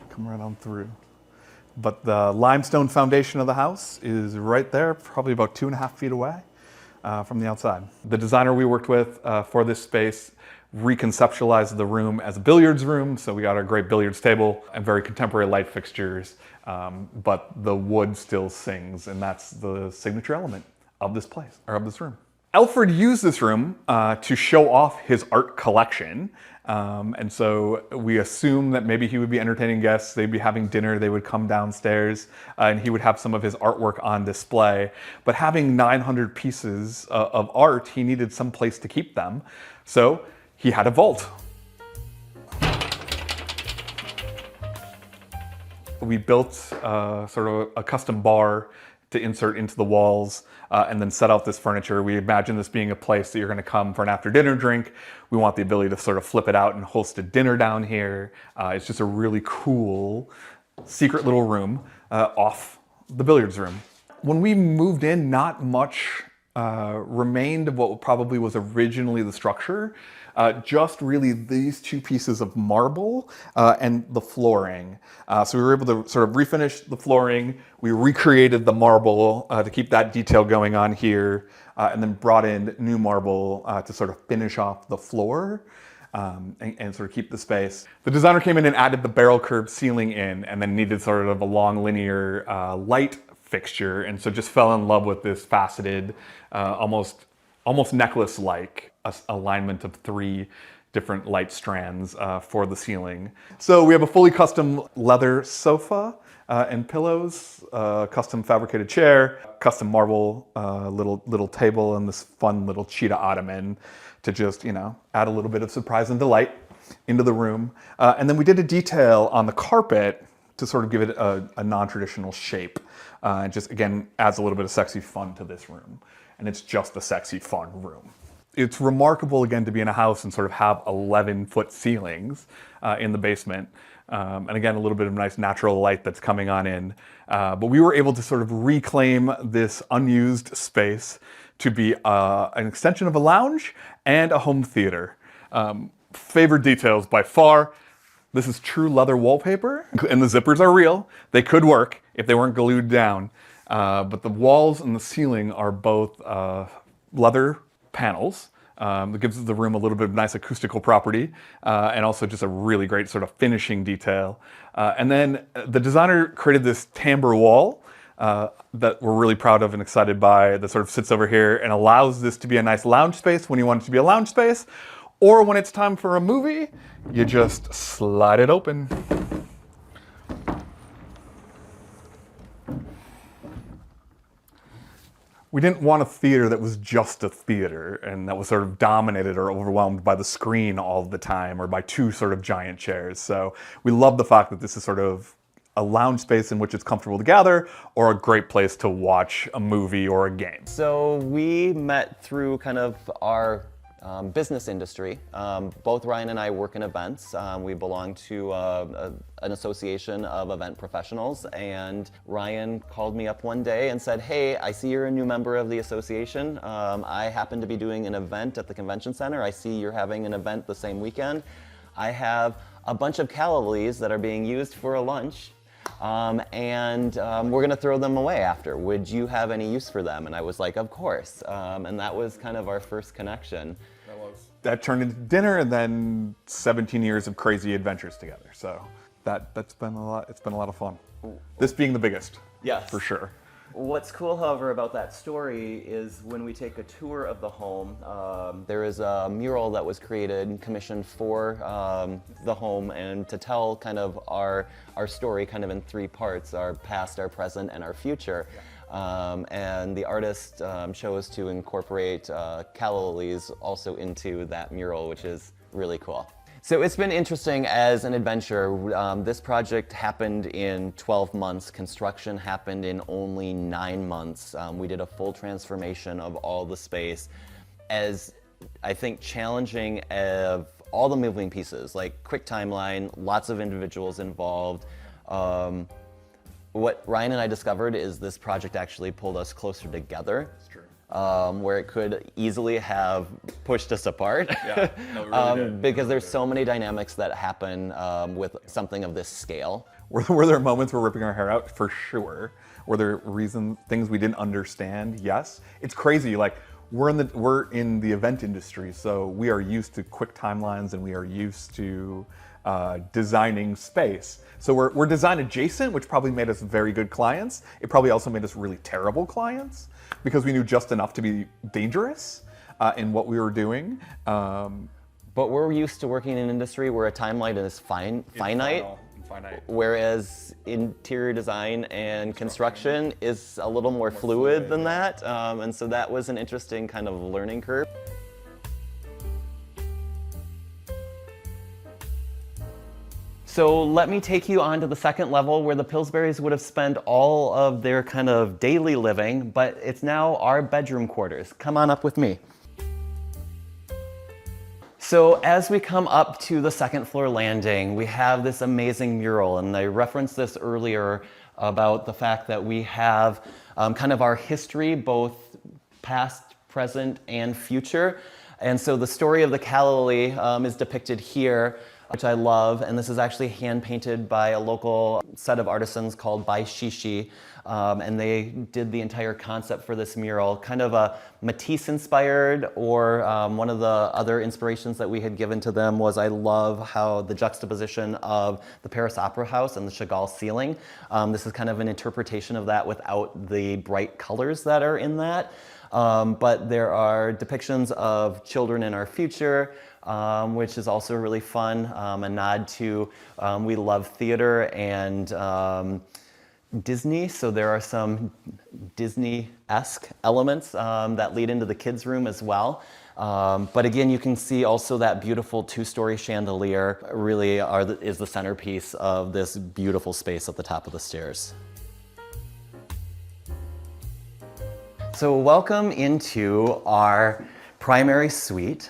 Come right on through. But the limestone foundation of the house is right there, probably about 2.5 feet away from the outside. The designer we worked with for this space reconceptualized the room as a billiards room, so we got a great billiards table and very contemporary light fixtures, but the wood still sings, and that's the signature element of this place, or of this room. Alfred used this room to show off his art collection. And so we assume that maybe he would be entertaining guests, they'd be having dinner, they would come downstairs, and he would have some of his artwork on display. But having 900 pieces of art, he needed some place to keep them. So he had a vault. We built sort of a custom bar to insert into the walls and then set out this furniture. We imagine this being a place that you're going to come for an after dinner drink. We want the ability to sort of flip it out and host a dinner down here. It's just a really cool secret little room off the billiards room. When we moved in, not much remained of what probably was originally the structure. Just really these two pieces of marble and the flooring. So we were able to sort of refinish the flooring. We recreated the marble to keep that detail going on here, and then brought in new marble to sort of finish off the floor and sort of keep the space. The designer came in and added the barrel curved ceiling in, and then needed sort of a long linear light fixture, and so just fell in love with this faceted, almost necklace-like alignment of 3 different light strands for the ceiling. So we have a fully custom leather sofa and pillows, custom fabricated chair, custom marble little table, and this fun little cheetah ottoman to just, add a little bit of surprise and delight into the room. And then we did a detail on the carpet to sort of give it a non-traditional shape. And just, again, adds a little bit of sexy fun to this room. And it's just a sexy, fun room. It's remarkable, again, to be in a house and sort of have 11-foot ceilings in the basement. And again, a little bit of nice natural light that's coming on in. But we were able to sort of reclaim this unused space to be an extension of a lounge and a home theater. Favorite details by far, this is true leather wallpaper, and the zippers are real. They could work if they weren't glued down. But the walls and the ceiling are both leather panels. That gives the room a little bit of nice acoustical property, and also just a really great sort of finishing detail. And then the designer created this timbre wall that we're really proud of and excited by, that sort of sits over here and allows this to be a nice lounge space when you want it to be a lounge space, or when it's time for a movie, you just slide it open. We didn't want a theater that was just a theater and that was sort of dominated or overwhelmed by the screen all the time or by two sort of giant chairs. So we love the fact that this is sort of a lounge space in which it's comfortable to gather, or a great place to watch a movie or a game. So we met through kind of our business industry. Both Ryan and I work in events. We belong to an association of event professionals, and Ryan called me up one day and said, hey, I see you're a new member of the association. I happen to be doing an event at the convention center. I see you're having an event the same weekend. I have a bunch of calla lilies that are being used for a lunch. We're gonna throw them away after. Would you have any use for them? And I was like, of course. And that was kind of our first connection. That turned into dinner, and then 17 years of crazy adventures together. So that's been a lot. It's been a lot of fun. This being the biggest, yes, for sure. What's cool, however, about that story is when we take a tour of the home, there is a mural that was created and commissioned for the home, and to tell kind of our story kind of in three parts: our past, our present, and our future. Yeah. And the artist chose to incorporate calla lilies also into that mural, which is really cool. So it's been interesting as an adventure. This project happened in 12 months. Construction happened in only 9 months. We did a full transformation of all the space. As I think challenging of all the moving pieces, like quick timeline, lots of individuals involved. What Ryan and I discovered is this project actually pulled us closer together. That's true. Where it could easily have pushed us apart. Yeah, no, we really did. Because there's so many dynamics that happen with something of this scale. Were there moments where we're ripping our hair out? For sure. Were there things we didn't understand? Yes. It's crazy. Like, we're in the event industry, so we are used to quick timelines, and we are used to designing space. So we're design adjacent, which probably made us very good clients. It probably also made us really terrible clients because we knew just enough to be dangerous in what we were doing. But we're used to working in an industry where a timeline is finite. Whereas interior design and construction is a little more fluid than that. And so that was an interesting kind of learning curve. So let me take you on to the second level where the Pillsburys would have spent all of their kind of daily living, but it's now our bedroom quarters. Come on up with me. So as we come up to the second floor landing, we have this amazing mural, and I referenced this earlier about the fact that we have kind of our history, both past, present, and future. And so the story of the calla lily is depicted here, which I love, and this is actually hand painted by a local set of artisans called By Shishi, and they did the entire concept for this mural, kind of a Matisse inspired, or one of the other inspirations that we had given to them was, I love how the juxtaposition of the Paris Opera House and the Chagall ceiling. This is kind of an interpretation of that without the bright colors that are in that. But there are depictions of children in our future, which is also really fun, a nod to we love theater and Disney, so there are some Disney-esque elements that lead into the kids' room as well. But again, you can see also that beautiful two-story chandelier really is the centerpiece of this beautiful space at the top of the stairs. So welcome into our primary suite.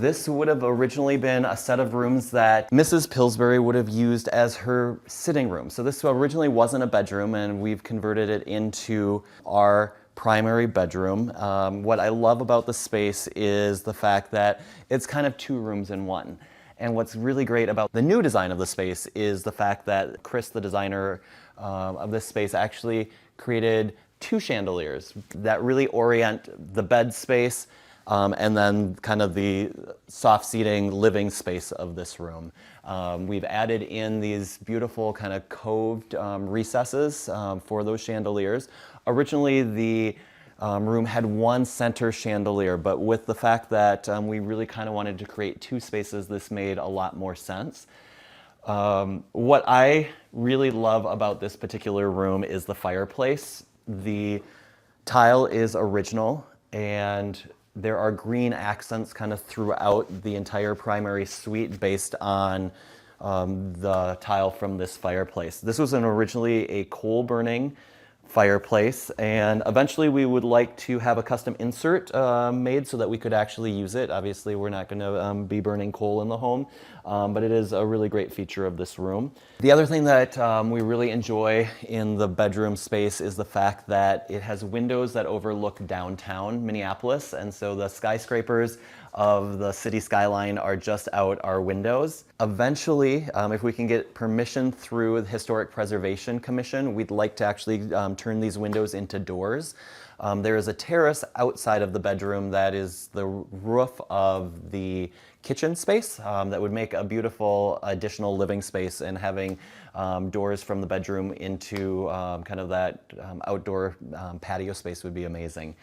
This would have originally been a set of rooms that Mrs. Pillsbury would have used as her sitting room. So this originally wasn't a bedroom, and we've converted it into our primary bedroom. What I love about the space is the fact that it's kind of two rooms in one. And what's really great about the new design of the space is the fact that Chris, the designer of this space, actually created two chandeliers that really orient the bed space and then kind of the soft seating living space of this room. We've added in these beautiful kind of coved recesses for those chandeliers. Originally, the room had one center chandelier, but with the fact that we really kind of wanted to create two spaces, this made a lot more sense. What I really love about this particular room is the fireplace. The Tile is original, and there are green accents kind of throughout the entire primary suite based on the tile from this fireplace. This was originally a coal-burning fireplace, and eventually we would like to have a custom insert made so that we could actually use it. Obviously, we're not going to be burning coal in the home, but it is a really great feature of this room. The other thing that we really enjoy in the bedroom space is the fact that it has windows that overlook downtown Minneapolis, and so the skyscrapers of the city skyline are just out our windows. Eventually, if we can get permission through the Historic Preservation Commission, we'd like to actually turn these windows into doors. There is a terrace outside of the bedroom that is the roof of the kitchen space that would make a beautiful additional living space, and having doors from the bedroom into kind of that outdoor patio space would be amazing.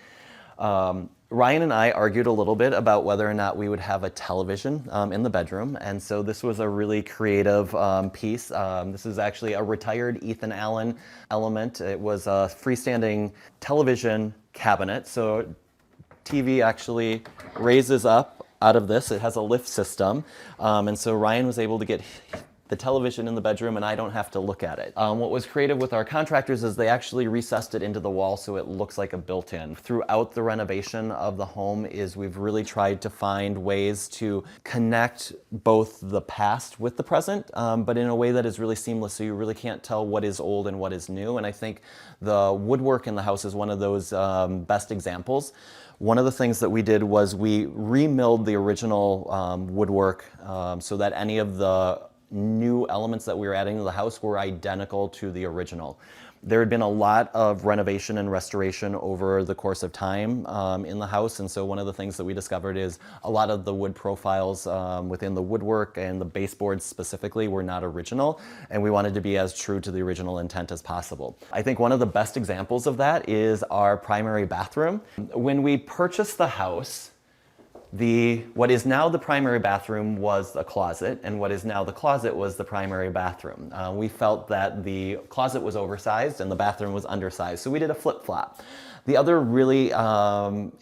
Ryan and I argued a little bit about whether or not we would have a television in the bedroom, and so this was a really creative piece. This is actually a retired Ethan Allen element. It was a freestanding television cabinet, so TV actually raises up out of this. It has a lift system, and so Ryan was able to get the television in the bedroom, and I don't have to look at it. What was creative with our contractors is they actually recessed it into the wall so it looks like a built-in. Throughout the renovation of the home we've really tried to find ways to connect both the past with the present, but in a way that is really seamless, so you really can't tell what is old and what is new. And I think the woodwork in the house is one of those best examples. One of the things that we did was we remilled the original woodwork so that any of the new elements that we were adding to the house were identical to the original. There had been a lot of renovation and restoration over the course of time in the house, and so one of the things that we discovered is a lot of the wood profiles within the woodwork and the baseboards specifically were not original, and we wanted to be as true to the original intent as possible. I think one of the best examples of that is our primary bathroom. When we purchased the house, what is now the primary bathroom was a closet, and what is now the closet was the primary bathroom. We felt that the closet was oversized and the bathroom was undersized, so we did a flip-flop. The other really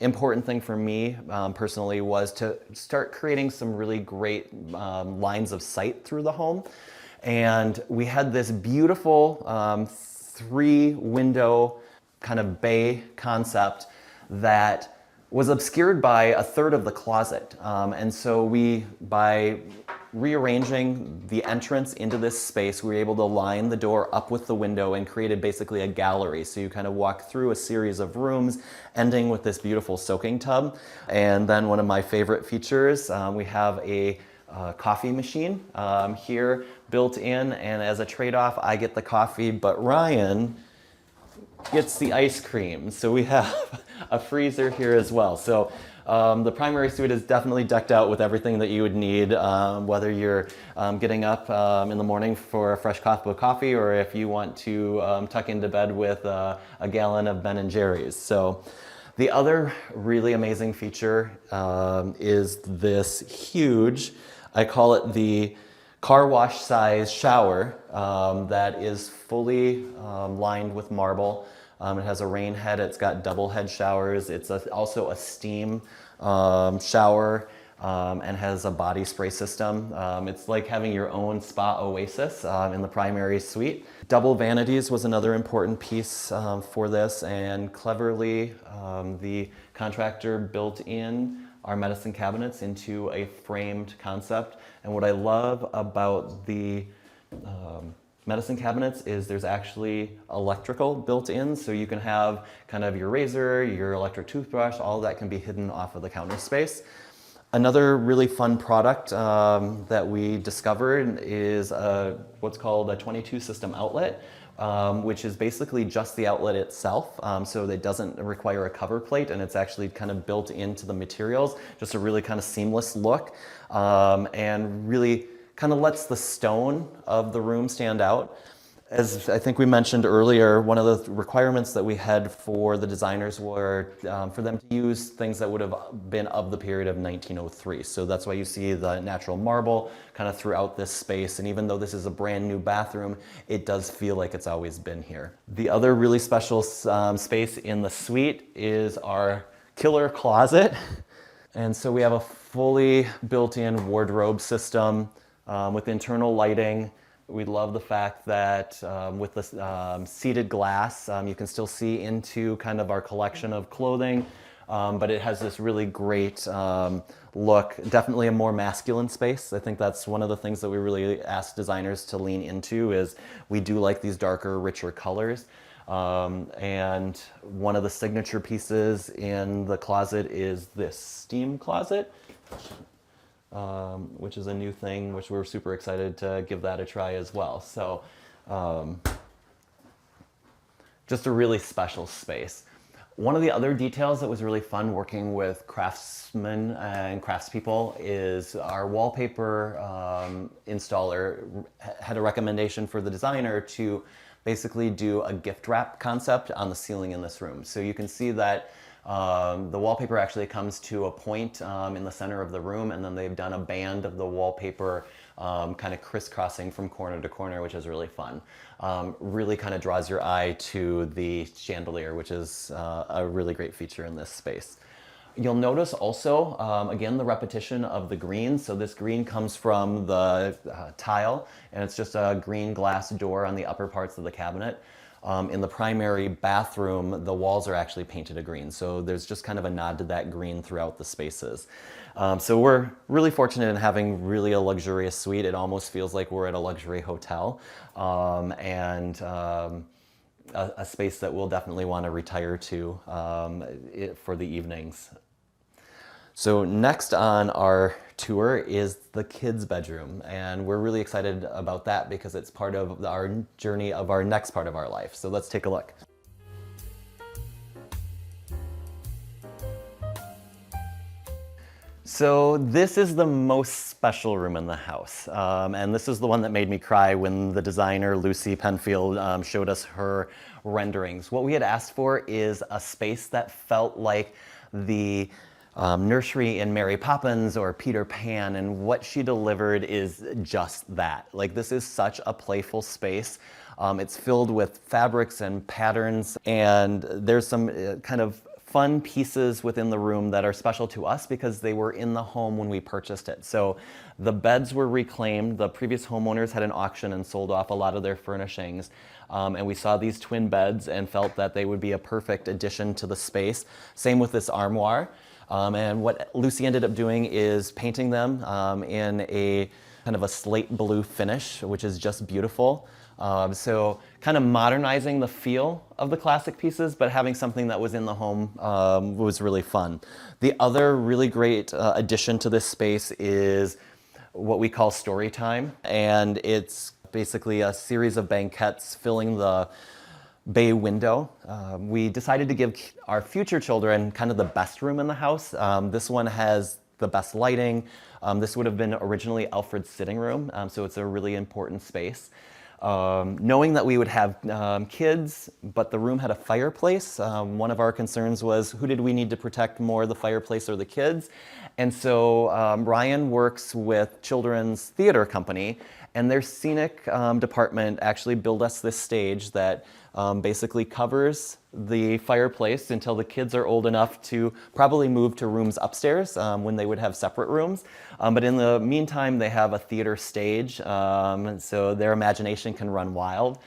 important thing for me personally was to start creating some really great lines of sight through the home. And we had this beautiful 3-window kind of bay concept that was obscured by a third of the closet. And so by rearranging the entrance into this space, we were able to line the door up with the window and created basically a gallery. So you kind of walk through a series of rooms, ending with this beautiful soaking tub. And then one of my favorite features, we have a coffee machine here built in, and as a trade-off, I get the coffee, but Ryan gets the ice cream. So we have a freezer here as well. So the primary suite is definitely decked out with everything that you would need, whether you're getting up in the morning for a fresh cup of coffee, or if you want to tuck into bed with a gallon of Ben & Jerry's. So the other really amazing feature is this huge, I call it the car wash size shower that is fully lined with marble. It has a rain head, it's got double head showers, it's also a steam shower, and has a body spray system. It's like having your own spa oasis in the primary suite. Double vanities was another important piece for this, and cleverly the contractor built in our medicine cabinets into a framed concept. And what I love about the medicine cabinets is there's actually electrical built in, so you can have kind of your razor, your electric toothbrush, all of that can be hidden off of the counter space. Another really fun product that we discovered is what's called a 22 system outlet, which is basically just the outlet itself, so that doesn't require a cover plate, and it's actually kind of built into the materials, just a really kind of seamless look, and really kind of lets the stone of the room stand out. As I think we mentioned earlier, one of the requirements that we had for the designers were for them to use things that would have been of the period of 1903. So that's why you see the natural marble kind of throughout this space. And even though this is a brand new bathroom, it does feel like it's always been here. The other really special space in the suite is our killer closet. And so we have a fully built-in wardrobe system with internal lighting. We love the fact that with the seated glass, you can still see into kind of our collection of clothing, but it has this really great look. Definitely a more masculine space. I think that's one of the things that we really ask designers to lean into is we do like these darker, richer colors. And one of the signature pieces in the closet is this steam closet. Which is a new thing, which we're super excited to give that a try as well. So just a really special space. One of the other details that was really fun working with craftsmen and craftspeople is our wallpaper installer had a recommendation for the designer to basically do a gift wrap concept on the ceiling in this room. So you can see that the wallpaper actually comes to a point in the center of the room, and then they've done a band of the wallpaper kind of crisscrossing from corner to corner, which is really fun. Really kind of draws your eye to the chandelier, which is a really great feature in this space. You'll notice also, again, the repetition of the green. So this green comes from the tile, and it's just a green glass door on the upper parts of the cabinet. In the primary bathroom, the walls are actually painted a green. So there's just kind of a nod to that green throughout the spaces. So we're really fortunate in having really a luxurious suite. It almost feels like we're at a luxury hotel, and a space that we'll definitely want to retire to for the evenings. So next on our tour is the kids' bedroom, and we're really excited about that because it's part of our journey of our next part of our life. So let's take a look. So this is the most special room in the house, and this is the one that made me cry when the designer Lucy Penfield showed us her renderings. What we had asked for is a space that felt like the nursery in Mary Poppins or Peter Pan, and what she delivered is just that. Like, this is such a playful space. It's filled with fabrics and patterns, and there's some kind of fun pieces within the room that are special to us because they were in the home when we purchased it. So the beds were reclaimed. The previous homeowners had an auction and sold off a lot of their furnishings. And we saw these twin beds and felt that they would be a perfect addition to the space. Same with this armoire. And what Lucy ended up doing is painting them in a kind of a slate blue finish, which is just beautiful. So kind of modernizing the feel of the classic pieces, but having something that was in the home was really fun. The other really great addition to this space is what we call story time. And it's basically a series of banquettes filling the bay window. We decided to give our future children kind of the best room in the house. This one has the best lighting. This would have been originally Alfred's sitting room, so it's a really important space. Knowing that we would have kids, but the room had a fireplace, one of our concerns was who did we need to protect more, the fireplace or the kids? And so Ryan works with Children's Theater Company, and their scenic department actually built us this stage that basically covers the fireplace until the kids are old enough to probably move to rooms upstairs when they would have separate rooms. But in the meantime, they have a theater stage, so their imagination can run wild.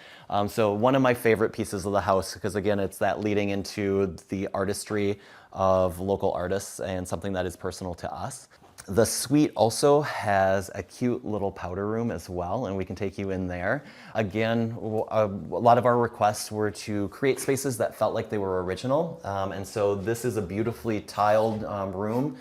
So one of my favorite pieces of the house, because again, it's that leading into the artistry of local artists and something that is personal to us. The suite also has a cute little powder room as well, and we can take you in there. Again, a lot of our requests were to create spaces that felt like they were original, and so this is a beautifully tiled room.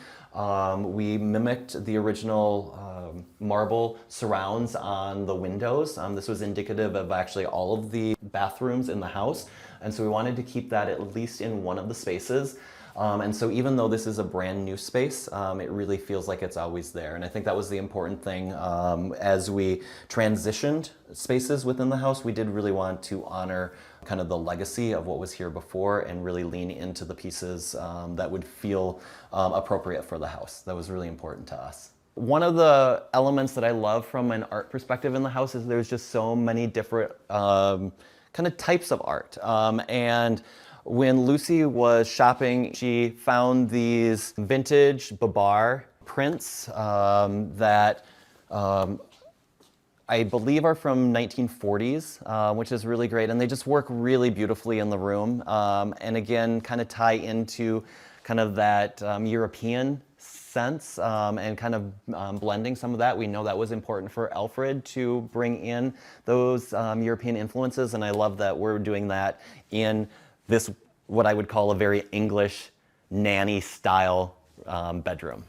We mimicked the original marble surrounds on the windows. This was indicative of actually all of the bathrooms in the house. And so we wanted to keep that at least in one of the spaces. And so even though this is a brand new space, it really feels like it's always there. And I think that was the important thing. As we transitioned spaces within the house, we did really want to honor kind of the legacy of what was here before and really lean into the pieces that would feel appropriate for the house. That was really important to us. One of the elements that I love from an art perspective in the house is there's just so many different kind of types of art. And when Lucy was shopping, she found these vintage Babar prints that I believe are from 1940s, which is really great. And they just work really beautifully in the room. And again, kind of tie into kind of that European sense and kind of blending some of that. We know that was important for Alfred to bring in those European influences. And I love that we're doing that in this, what I would call a very English nanny style bedroom.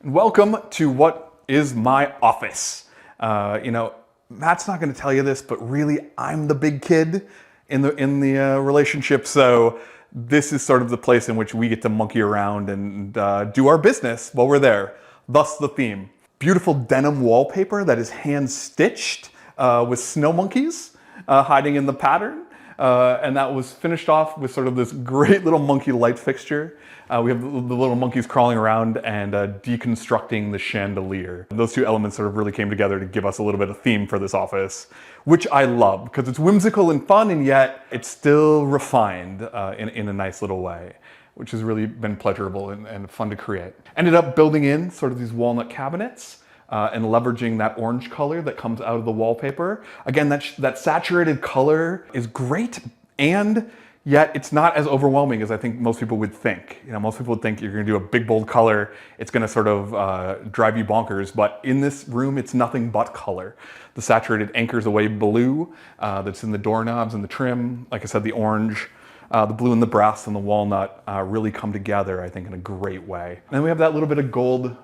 Welcome to what is my office. Matt's not going to tell you this, but really I'm the big kid in the relationship. So this is sort of the place in which we get to monkey around and do our business while we're there. Thus the theme. Beautiful denim wallpaper that is hand stitched with snow monkeys hiding in the pattern. And that was finished off with sort of this great little monkey light fixture. We have the little monkeys crawling around and deconstructing the chandelier. Those two elements sort of really came together to give us a little bit of theme for this office, which I love because it's whimsical and fun, and yet it's still refined in a nice little way, which has really been pleasurable and fun to create. Ended up building in sort of these walnut cabinets and leveraging that orange color that comes out of the wallpaper. Again, that saturated color is great, and yet it's not as overwhelming as I think most people would think. Most people would think you're gonna do a big bold color, it's gonna sort of drive you bonkers, but in this room, it's nothing but color. The saturated anchors away blue that's in the doorknobs and the trim. Like I said, the orange, the blue and the brass and the walnut really come together, I think, in a great way. And then we have that little bit of gold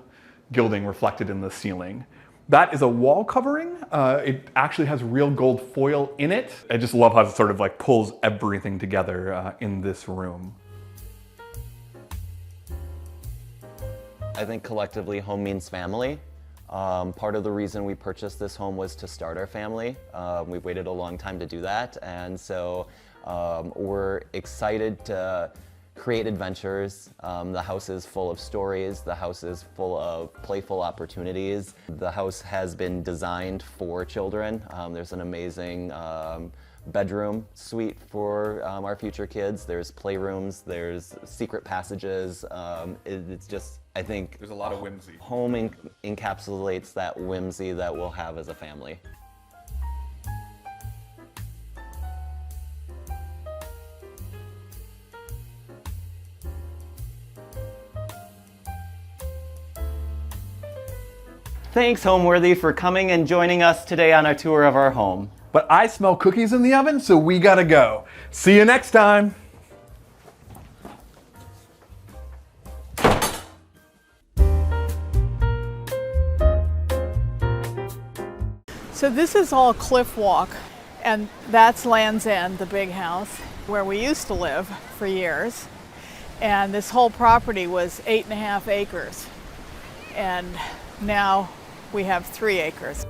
gilding reflected in the ceiling. That is a wall covering. It actually has real gold foil in it. I just love how it sort of like pulls everything together in this room. I think collectively home means family. Part of the reason we purchased this home was to start our family. We've waited a long time to do that, and so we're excited to create adventures. The house is full of stories. The house is full of playful opportunities. The house has been designed for children. There's an amazing bedroom suite for our future kids. There's playrooms, there's secret passages. It's just, I think, There's a lot of whimsy. Home encapsulates that whimsy that we'll have as a family. Thanks, Homeworthy, for coming and joining us today on our tour of our home. But I smell cookies in the oven, so we gotta go. See you next time. So this is all Cliff Walk, and that's Land's End, the big house, where we used to live for years. And this whole property was 8.5 acres. And now we have 3 acres.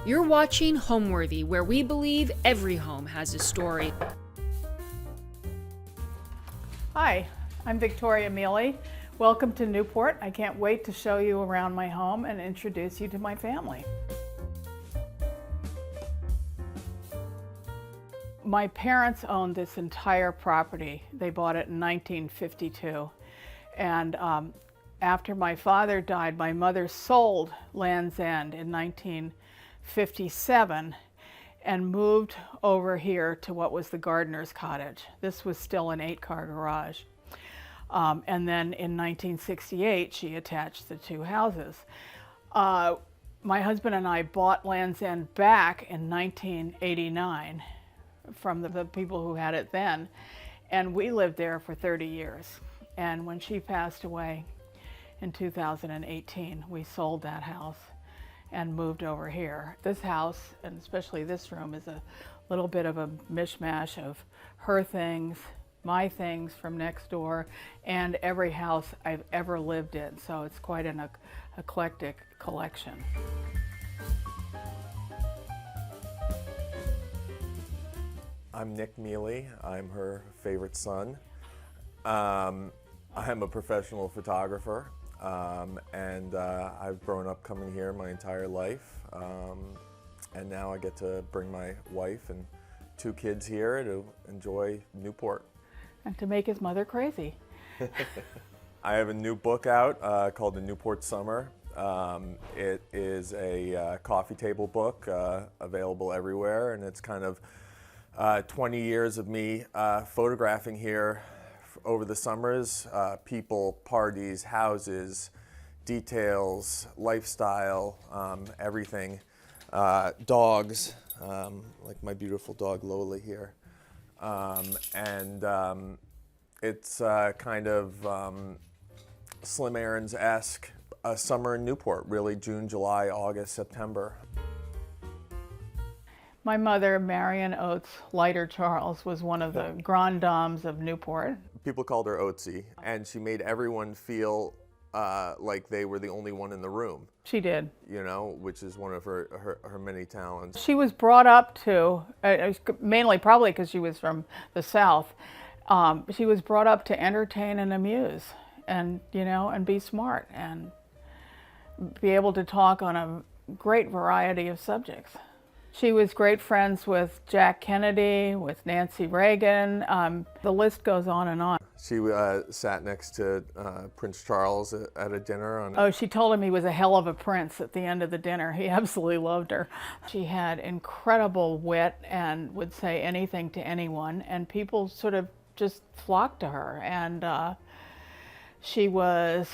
You're watching Homeworthy, where we believe every home has a story. Hi, I'm Victoria Mele. Welcome to Newport. I can't wait to show you around my home and introduce you to my family. My parents owned this entire property. They bought it in 1952. And after my father died, my mother sold Land's End in 1957 and moved over here to what was the gardener's cottage. This was still an 8-car garage. And then in 1968, she attached the 2 houses. My husband and I bought Land's End back in 1989 from the people who had it then, and we lived there for 30 years. And when she passed away in 2018, we sold that house and moved over here. This house, and especially this room, is a little bit of a mishmash of her things, my things from next door, and every house I've ever lived in. So it's quite an eclectic collection. I'm Nick Mele. I'm her favorite son. I'm a professional photographer, and I've grown up coming here my entire life. And now I get to bring my wife and 2 kids here to enjoy Newport. And to make his mother crazy. I have a new book out called The Newport Summer. It is a coffee table book available everywhere, and it's kind of 20 years of me photographing here over the summers, people, parties, houses, details, lifestyle, everything. Dogs, like my beautiful dog Lola here. It's kind of Slim Aarons-esque, a summer in Newport, really June, July, August, September. My mother, Marion Oates Leiter Charles, was one of the grand dames of Newport. People called her Oatesy, and she made everyone feel like they were the only one in the room. She did. You know, which is one of her many talents. She was brought up to, mainly probably because she was from the South, she was brought up to entertain and amuse, and, you know, and be smart, and be able to talk on a great variety of subjects. She was great friends with Jack Kennedy, with Nancy Reagan. The list goes on and on. She sat next to Prince Charles at a dinner. Oh, she told him he was a hell of a prince at the end of the dinner. He absolutely loved her. She had incredible wit and would say anything to anyone, and people sort of just flocked to her. And she was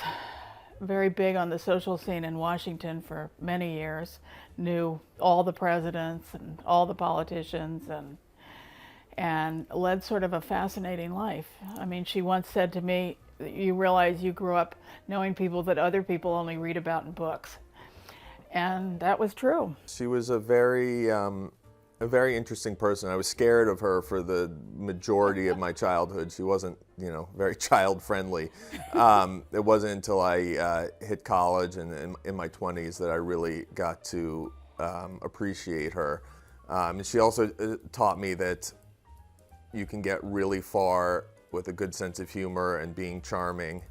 very big on the social scene in Washington for many years, knew all the presidents and all the politicians, and led sort of a fascinating life. I mean, she once said to me, "You realize you grew up knowing people that other people only read about in books." And that was true. She was a very interesting person. I was scared of her for the majority of my childhood. She wasn't, you know, very child friendly. It wasn't until I hit college and in my 20s that I really got to appreciate her. And she also taught me that you can get really far with a good sense of humor and being charming.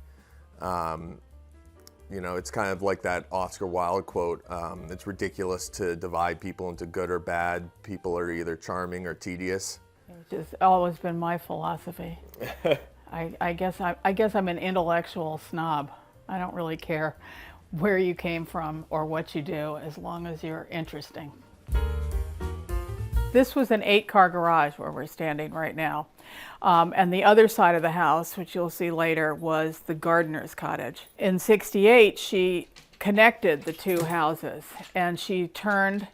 You know, it's kind of like that Oscar Wilde quote, it's ridiculous to divide people into good or bad. People are either charming or tedious. It's just always been my philosophy. I guess I'm an intellectual snob. I don't really care where you came from or what you do, as long as you're interesting. This was an 8-car garage where we're standing right now. And the other side of the house, which you'll see later, was the gardener's cottage. In '68, she connected the 2 houses, and she turned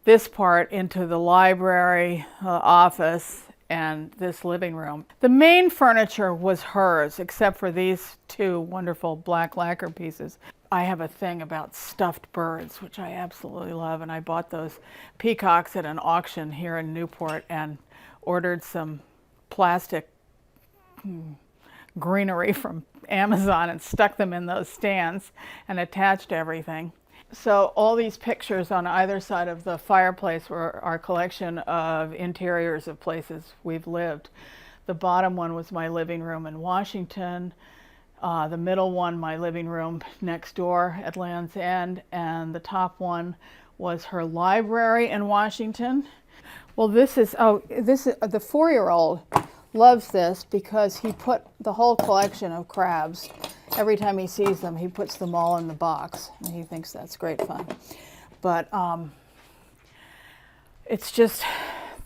this part into the library, office, and this living room. The main furniture was hers, except for these 2 wonderful black lacquer pieces. I have a thing about stuffed birds, which I absolutely love, and I bought those peacocks at an auction here in Newport and ordered some plastic greenery from Amazon and stuck them in those stands and attached everything. So all these pictures on either side of the fireplace were our collection of interiors of places we've lived. The bottom one was my living room in Washington. The middle one, my living room next door at Land's End, and the top one was her library in Washington. Well, this is the 4-year-old loves this because he put the whole collection of crabs. Every time he sees them, he puts them all in the box, and he thinks that's great fun. But it's just,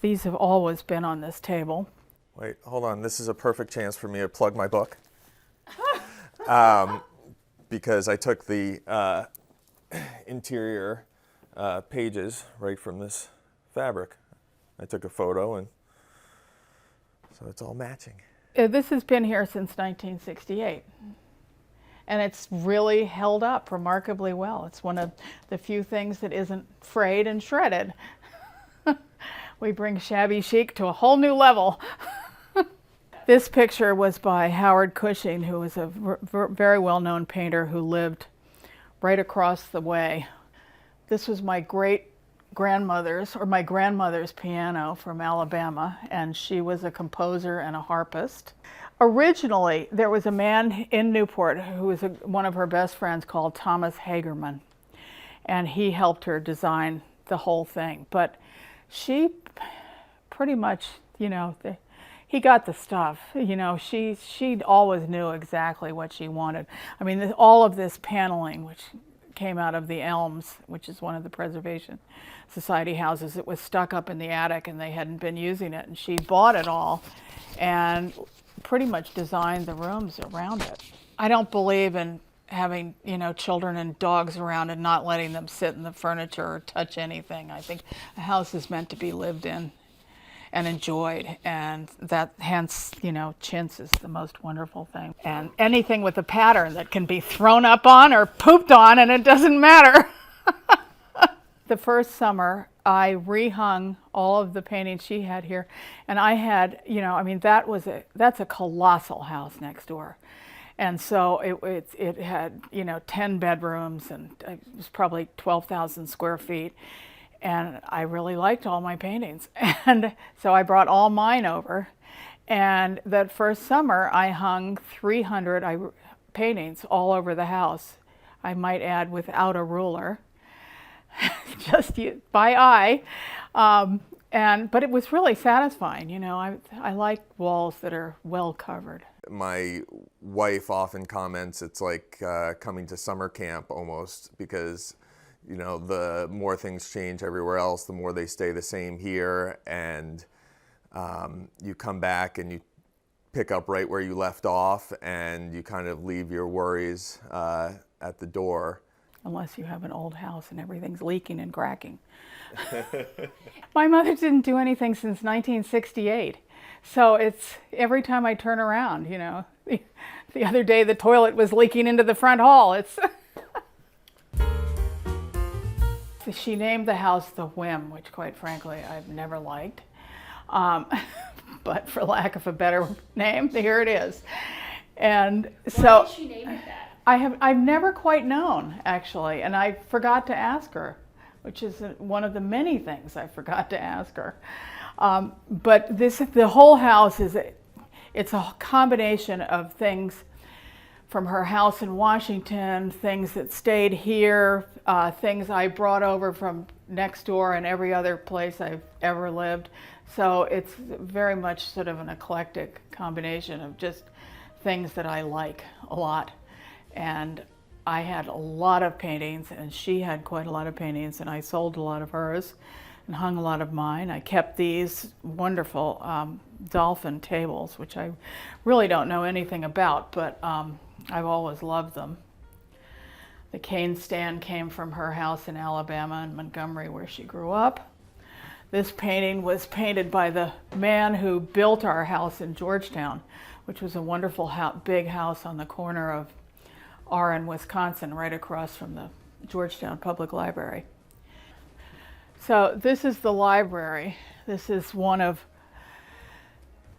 these have always been on this table. Wait, hold on. This is a perfect chance for me to plug my book. Because I took the interior pages right from this fabric. I took a photo, and so it's all matching. This has been here since 1968. and it's really held up remarkably well. It's one of the few things that isn't frayed and shredded. We bring shabby chic to a whole new level. This picture was by Howard Cushing, who was a very well-known painter who lived right across the way. This was my grandmother's piano from Alabama, and she was a composer and a harpist. Originally, there was a man in Newport who was one of her best friends called Thomas Hagerman, and he helped her design the whole thing. But she pretty much, he got the stuff. She always knew exactly what she wanted. I mean, all of this paneling, which came out of the Elms, which is one of the Preservation Society houses, it was stuck up in the attic and they hadn't been using it, and she bought it all and pretty much designed the rooms around it. I don't believe in having, children and dogs around and not letting them sit in the furniture or touch anything. I think a house is meant to be lived in and enjoyed, and that hence, chintz is the most wonderful thing. And anything with a pattern that can be thrown up on or pooped on, and it doesn't matter. The first summer, I rehung all of the paintings she had here, and I had, that's a colossal house next door. And so it had, 10 bedrooms, and it was probably 12,000 square feet. And I really liked all my paintings. And so I brought all mine over. And that first summer, I hung 300 paintings all over the house. I might add, without a ruler, just by eye. But it was really satisfying. I like walls that are well covered. My wife often comments it's like coming to summer camp almost, because the more things change everywhere else, the more they stay the same here, and you come back and you pick up right where you left off, and you kind of leave your worries at the door. Unless you have an old house and everything's leaking and cracking. My mother didn't do anything since 1968. So it's every time I turn around, the other day the toilet was leaking into the front hall. She named the house the Whim, which quite frankly I've never liked. But for lack of a better name, here it is. And so why did she name it that? I've never quite known, actually, and I forgot to ask her, which is one of the many things I forgot to ask her. But the whole house it's a combination of things from her house in Washington, things that stayed here, things I brought over from next door and every other place I've ever lived. So it's very much sort of an eclectic combination of just things that I like a lot. And I had a lot of paintings, and she had quite a lot of paintings, and I sold a lot of hers and hung a lot of mine. I kept these wonderful dolphin tables, which I really don't know anything about, but I've always loved them. The cane stand came from her house in Alabama and Montgomery, where she grew up. This painting was painted by the man who built our house in Georgetown, which was a wonderful big house on the corner of R in Wisconsin, right across from the Georgetown Public Library. So this is the library. This is one of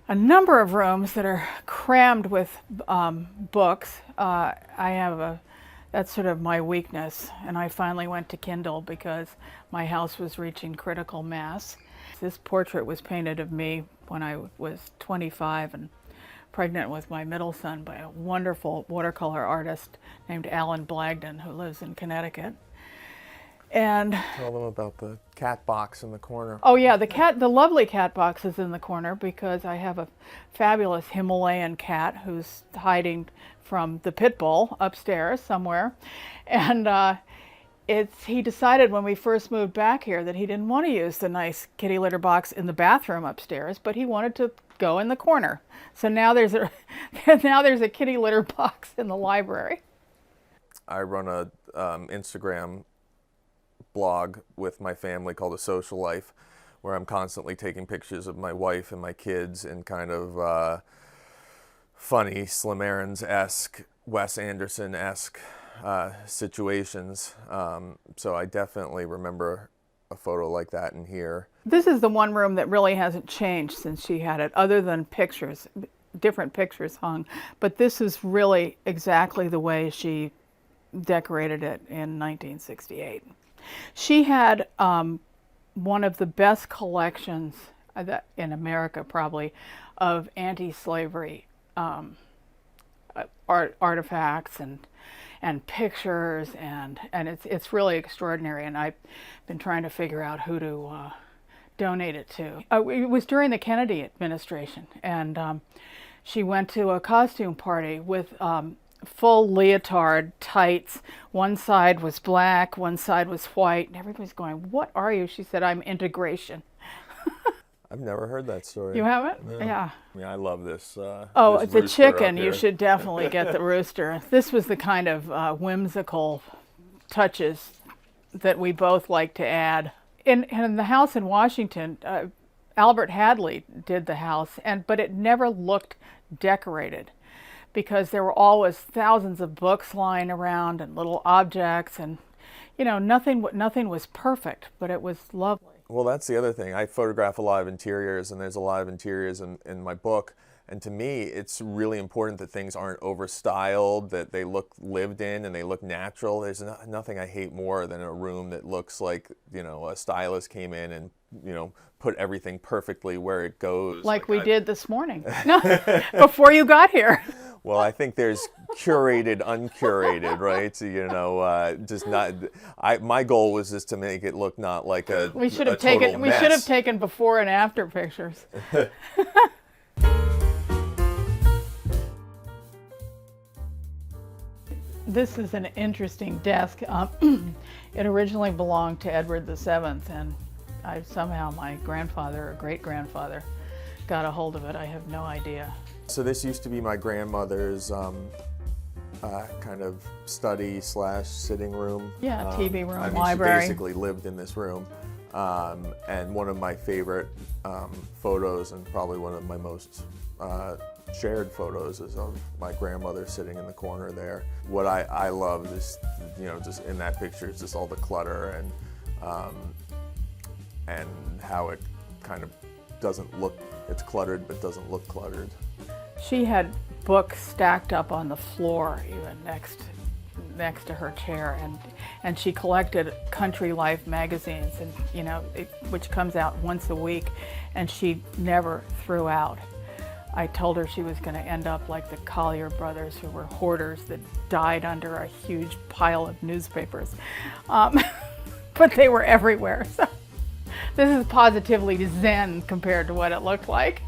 a number of rooms that are crammed with books. That's sort of my weakness, and I finally went to Kindle because my house was reaching critical mass. This portrait was painted of me when I was 25 and pregnant with my middle son by a wonderful watercolor artist named Alan Blagden, who lives in Connecticut. And tell them about the cat box in the corner. Oh yeah, the lovely cat box is in the corner because I have a fabulous Himalayan cat who's hiding from the pit bull upstairs somewhere. And he decided when we first moved back here that he didn't want to use the nice kitty litter box in the bathroom upstairs, but he wanted to go in the corner. So now there's a kitty litter box in the library. I run a Instagram blog with my family called A Social Life, where I'm constantly taking pictures of my wife and my kids in kind of funny Slim Aarons-esque Wes Anderson-esque situations. So I definitely remember a photo like that in here. This is the one room that really hasn't changed since she had it, other than pictures, different pictures hung. But this is really exactly the way she decorated it in 1968. She had one of the best collections in America, probably, of anti-slavery artifacts and pictures, and it's really extraordinary. And I've been trying to figure out who to donate it to. It was during the Kennedy administration, and she went to a costume party with full leotard tights. One side was black, one side was white, and everybody's going, "What are you?" She said, "I'm integration." I've never heard that story. You haven't? No. Yeah. I mean, I love this. Oh, this the rooster up chicken, you here. should definitely get the rooster. This was the kind of whimsical touches that we both like to add. In the house in Washington, Albert Hadley did the house, but it never looked decorated because there were always thousands of books lying around and little objects, and nothing was perfect, but it was lovely. Well, that's the other thing. I photograph a lot of interiors, and there's a lot of interiors in my book. And to me, it's really important that things aren't overstyled, that they look lived in and they look natural. There's nothing I hate more than a room that looks like, a stylist came in and, put everything perfectly where it goes. Like we did this morning, before you got here. Well, I think there's curated, uncurated, right? So, just not. My goal was just to make it look not like a. We should have total mess. We should have taken before and after pictures. This is an interesting desk. It originally belonged to Edward VII, and somehow my grandfather or great-grandfather got a hold of it. I have no idea. So this used to be my grandmother's kind of study / sitting room. Yeah, TV room, I mean, library. She basically lived in this room. And one of my favorite photos, and probably one of my most shared photos, is of my grandmother sitting in the corner there. What I love is, just in that picture, is just all the clutter and how it kind of doesn't look, it's cluttered but doesn't look cluttered. She had books stacked up on the floor, even next to her chair, and she collected Country Life magazines, and which comes out once a week, and she never threw out. I told her she was going to end up like the Collier brothers, who were hoarders that died under a huge pile of newspapers, but they were everywhere. So this is positively zen compared to what it looked like.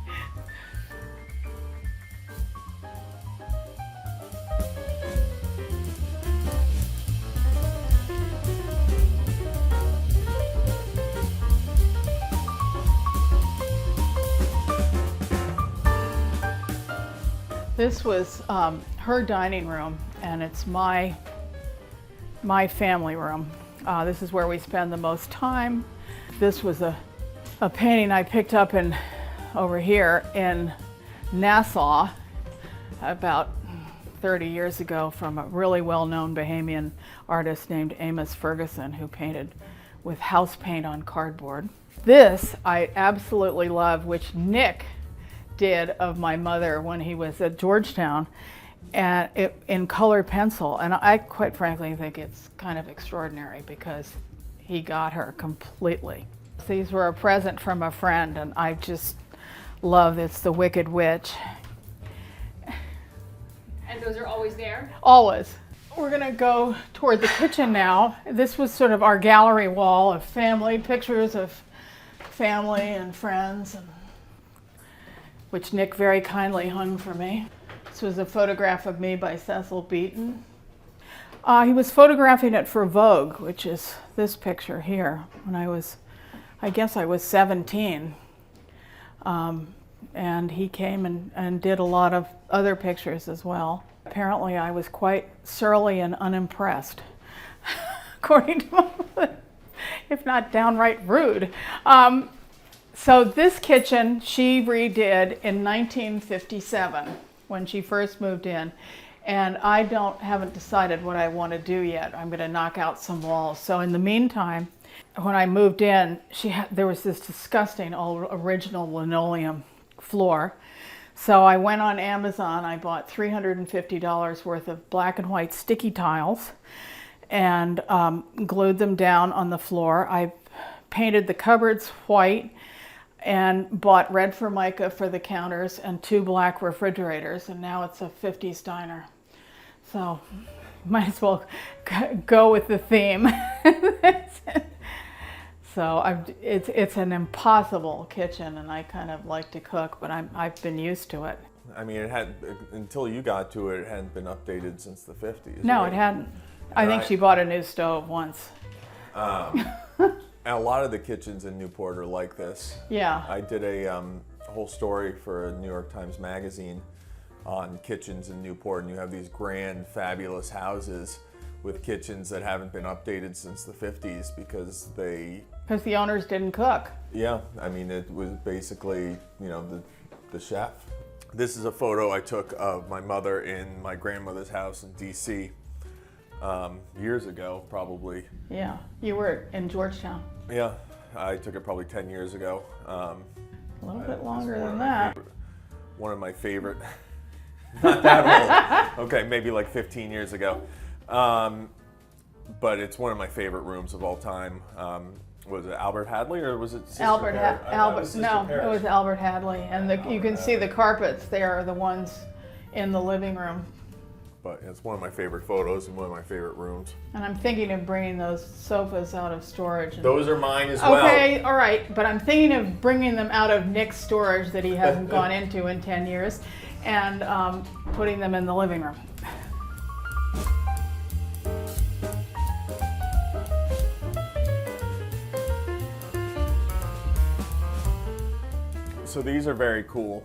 This was her dining room, and it's my family room. This is where we spend the most time. This was a painting I picked up over here in Nassau about 30 years ago from a really well-known Bahamian artist named Amos Ferguson, who painted with house paint on cardboard. This I absolutely love, which Nick did of my mother when he was at Georgetown, and in colored pencil. And I quite frankly think it's kind of extraordinary because he got her completely. These were a present from a friend, and I just love it's the Wicked Witch. And those are always there? Always. We're gonna go toward the kitchen now. This was sort of our gallery wall of family, pictures of family and friends, which Nick very kindly hung for me. This was a photograph of me by Cecil Beaton. He was photographing it for Vogue, which is this picture here, when I guess I was 17. And he came and did a lot of other pictures as well. Apparently I was quite surly and unimpressed, according to him, if not downright rude. So this kitchen she redid in 1957 when she first moved in. And I haven't decided what I want to do yet. I'm going to knock out some walls. So in the meantime, when I moved in, there was this disgusting old original linoleum floor. So I went on Amazon, I bought $350 worth of black and white sticky tiles and glued them down on the floor. I painted the cupboards white and bought red Formica for the counters and 2 black refrigerators, and now it's a 50s diner. So might as well go with the theme. So it's an impossible kitchen, and I kind of like to cook, but I've been used to it. I mean, until you got to it, it hadn't been updated since the 50s. No, right? it hadn't. I think she bought a new stove once. And a lot of the kitchens in Newport are like this. Yeah. I did a whole story for a New York Times magazine on kitchens in Newport, and you have these grand, fabulous houses with kitchens that haven't been updated since the 50s because the owners didn't cook. Yeah, I mean, it was basically, the chef. This is a photo I took of my mother in my grandmother's house in DC years ago, probably. Yeah, you were in Georgetown. Yeah, I took it probably 10 years ago. A little bit longer than that. One of my favorite, not that old, okay, maybe like 15 years ago. But it's one of my favorite rooms of all time. Was it Albert Hadley or was it Sister Albert? Paris? It was Albert Hadley, and you can see the carpets. They are the ones in the living room. But it's one of my favorite photos and one of my favorite rooms. And I'm thinking of bringing those sofas out of storage. Those are mine as well. Okay, all right, but I'm thinking of bringing them out of Nick's storage that he hasn't gone into in 10 years and putting them in the living room. So these are very cool.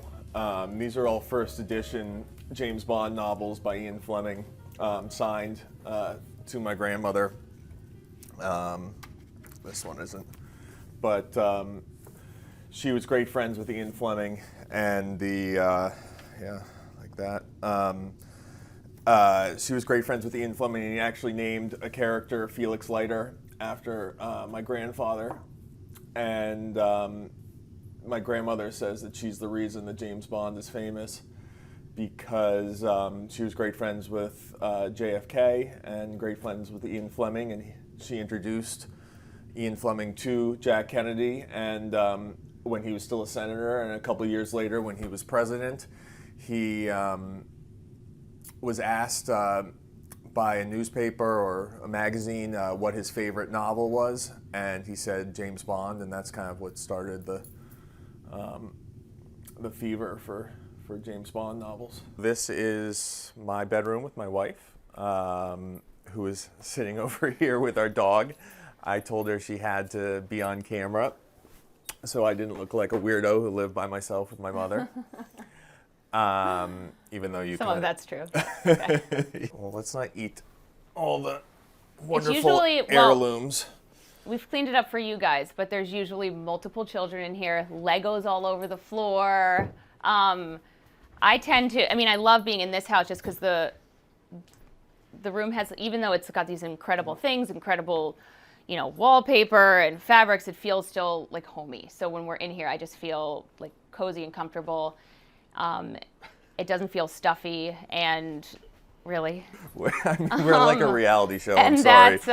These are all first edition James Bond novels by Ian Fleming, signed to my grandmother. This one isn't. But she was great friends with Ian Fleming, and yeah, like that. She was great friends with Ian Fleming, and he actually named a character Felix Leiter after my grandfather. And my grandmother says that she's the reason that James Bond is famous because she was great friends with JFK and great friends with Ian Fleming, and she introduced Ian Fleming to Jack Kennedy, and when he was still a senator, and a couple of years later when he was president, he was asked by a newspaper or a magazine what his favorite novel was, and he said James Bond, and that's kind of what started the fever for James Bond novels. This is my bedroom with my wife, who is sitting over here with our dog. I told her she had to be on camera so I didn't look like a weirdo who lived by myself with my mother. Even though you Some of that's true. Well, let's not eat all the wonderful usually, heirlooms. We've cleaned it up for you guys, but there's usually multiple children in here, Legos all over the floor. I love being in this house just because the room has, even though it's got these incredible things, incredible, wallpaper and fabrics, it feels still like homey. So when we're in here, I just feel like cozy and comfortable. It doesn't feel stuffy, and really. We're like a reality show, and I'm sorry. that's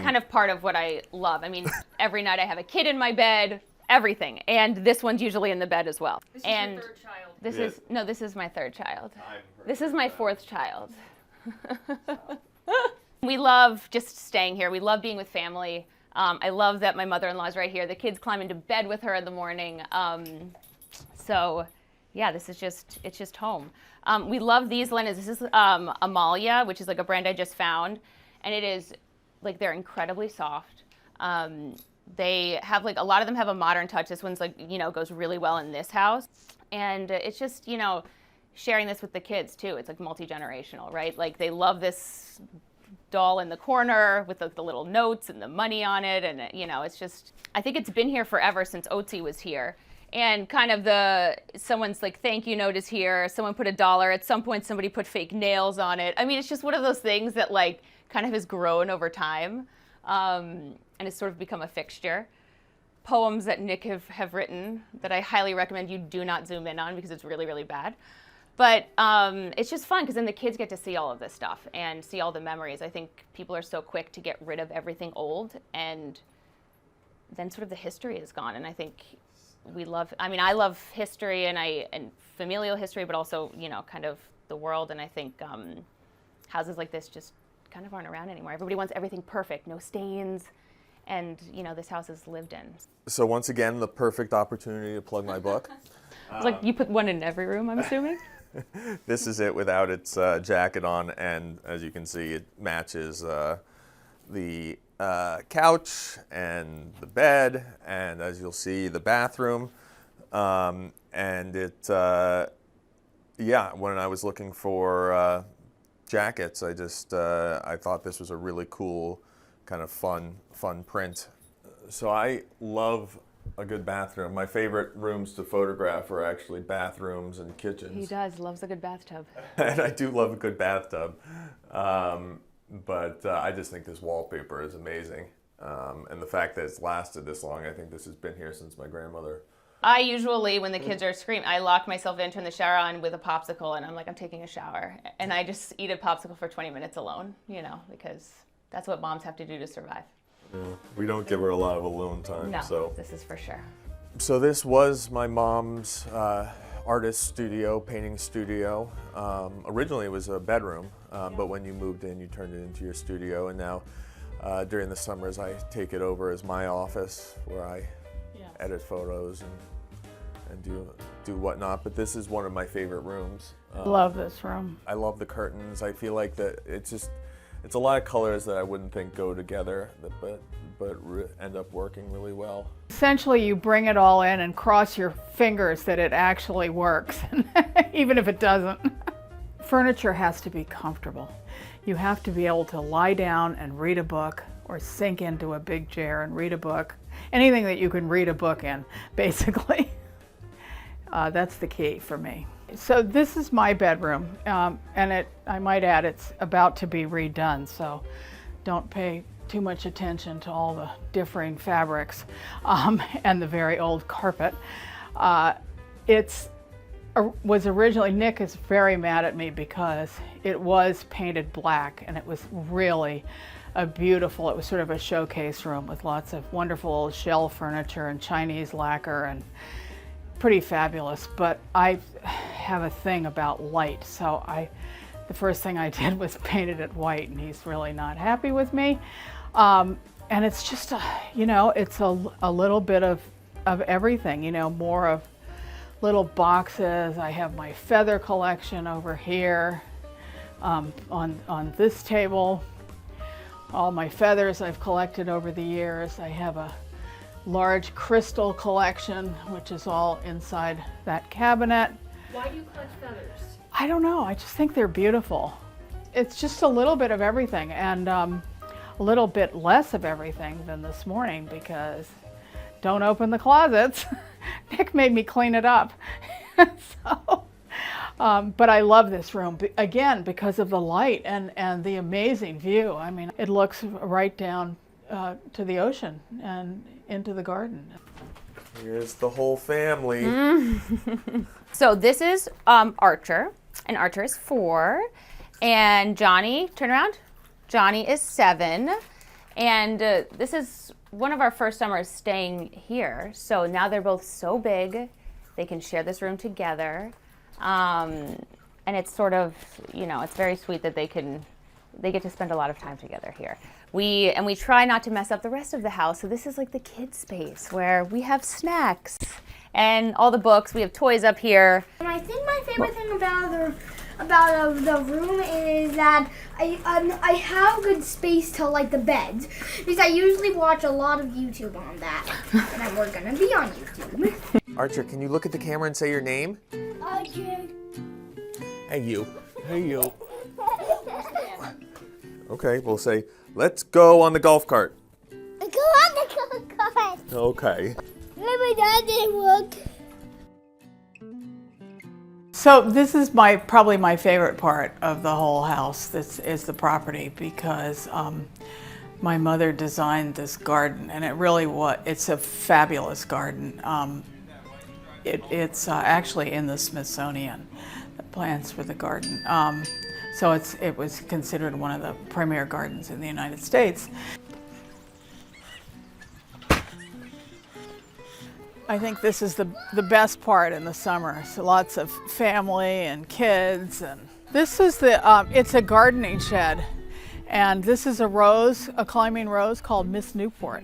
kind of part of what I love. I mean, every night I have a kid in my bed, everything. And this one's usually in the bed as well. This is your third child. This is my third child. This is my fourth child. We love just staying here. We love being with family. I love that my mother-in-law is right here. The kids climb into bed with her in the morning. So yeah, it's just home. We love these linens. This is Amalia, which is like a brand I just found. And it is like, they're incredibly soft. They have a lot of them have a modern touch. This one's goes really well in this house. And it's just, sharing this with the kids too. It's like multi-generational, right? Like they love this doll in the corner with the little notes and the money on it. And it's just, I think it's been here forever since Otzi was here. And kind of someone's like thank you note is here, someone put $1, at some point somebody put fake nails on it. I mean, it's just one of those things that like kind of has grown over time, and has sort of become a fixture. Poems that Nick have written that I highly recommend you do not zoom in on because it's really, really bad. But it's just fun because then the kids get to see all of this stuff and see all the memories. I think people are so quick to get rid of everything old, and then sort of the history is gone. And I think I love history and familial history, but also, you know, kind of the world. And I think houses like this just kind of aren't around anymore. Everybody wants everything perfect, no stains. And, you know, this house is lived in. So once again, the perfect opportunity to plug my book. Like you put one in every room, I'm assuming? This is it without its jacket on, and as you can see, it matches the couch and the bed, and as you'll see, the bathroom. And it, yeah, when I was looking for jackets, I thought this was a really cool, kind of fun print. So I love a good bathroom. My favorite rooms to photograph are actually bathrooms and kitchens. He does, loves a good bathtub. And I do love a good bathtub. But I just think this wallpaper is amazing. And the fact that it's lasted this long, I think this has been here since my grandmother. I usually, when the kids are screaming, I lock myself in, turn the shower on with a popsicle, and I'm like, I'm taking a shower. And I just eat a popsicle for 20 minutes alone, you know, because that's what moms have to do to survive. Yeah, we don't give her a lot of alone time. No, so. This is for sure. So this was my mom's artist studio, painting studio. Originally it was a bedroom, but when you moved in, you turned it into your studio. And now during the summers, I take it over as my office where I edit photos and do whatnot. But this is one of my favorite rooms. Love this room. I love the curtains. I feel like that it's a lot of colors that I wouldn't think go together, but end up working really well. Essentially, you bring it all in and cross your fingers that it actually works, even if it doesn't. Furniture has to be comfortable. You have to be able to lie down and read a book, or sink into a big chair and read a book. Anything that you can read a book in, basically. That's the key for me. So this is my bedroom, and I might add, it's about to be redone, so don't pay too much attention to all the differing fabrics and the very old carpet. Was originally, Nick is very mad at me because it was painted black, and it was really it was sort of a showcase room with lots of wonderful old shell furniture and Chinese lacquer and pretty fabulous, but I have a thing about light, so the first thing I did was painted it white, and he's really not happy with me. And it's just it's a little bit of everything, you know, more of little boxes. I have my feather collection over here on this table. All my feathers I've collected over the years. I have a large crystal collection, which is all inside that cabinet. Why do you collect feathers? I don't know, I just think they're beautiful. It's just a little bit of everything, and a little bit less of everything than this morning, because don't open the closets. Nick made me clean it up. But I love this room, again, because of the light and the amazing view. I mean, it looks right down to the ocean and into the garden. Here's the whole family. So this is Archer, and Archer is 4, and Johnny, turn around. Johnny is 7, and this is one of our first summers staying here. So now they're both so big, they can share this room together, and it's sort of, you know, it's very sweet that they get to spend a lot of time together here. We try not to mess up the rest of the house, so this is like the kids' space where we have snacks and all the books. We have toys up here. I think my favorite thing about the room is that I have good space to like the beds, because I usually watch a lot of YouTube on that, and then we're gonna be on YouTube. Archer, can you look at the camera and say your name? Archer. Hey you. Hey you. Okay, we'll say, let's go on the golf cart. Go on the golf cart. Okay. Maybe that didn't work. So this is probably my favorite part of the whole house. This is the property because my mother designed this garden, and it's a fabulous garden. It's actually in the Smithsonian, the plans for the garden. So it was considered one of the premier gardens in the United States. I think this is the best part in the summer. So lots of family and kids. And this is it's a gardening shed. And this is a climbing rose called Miss Newport.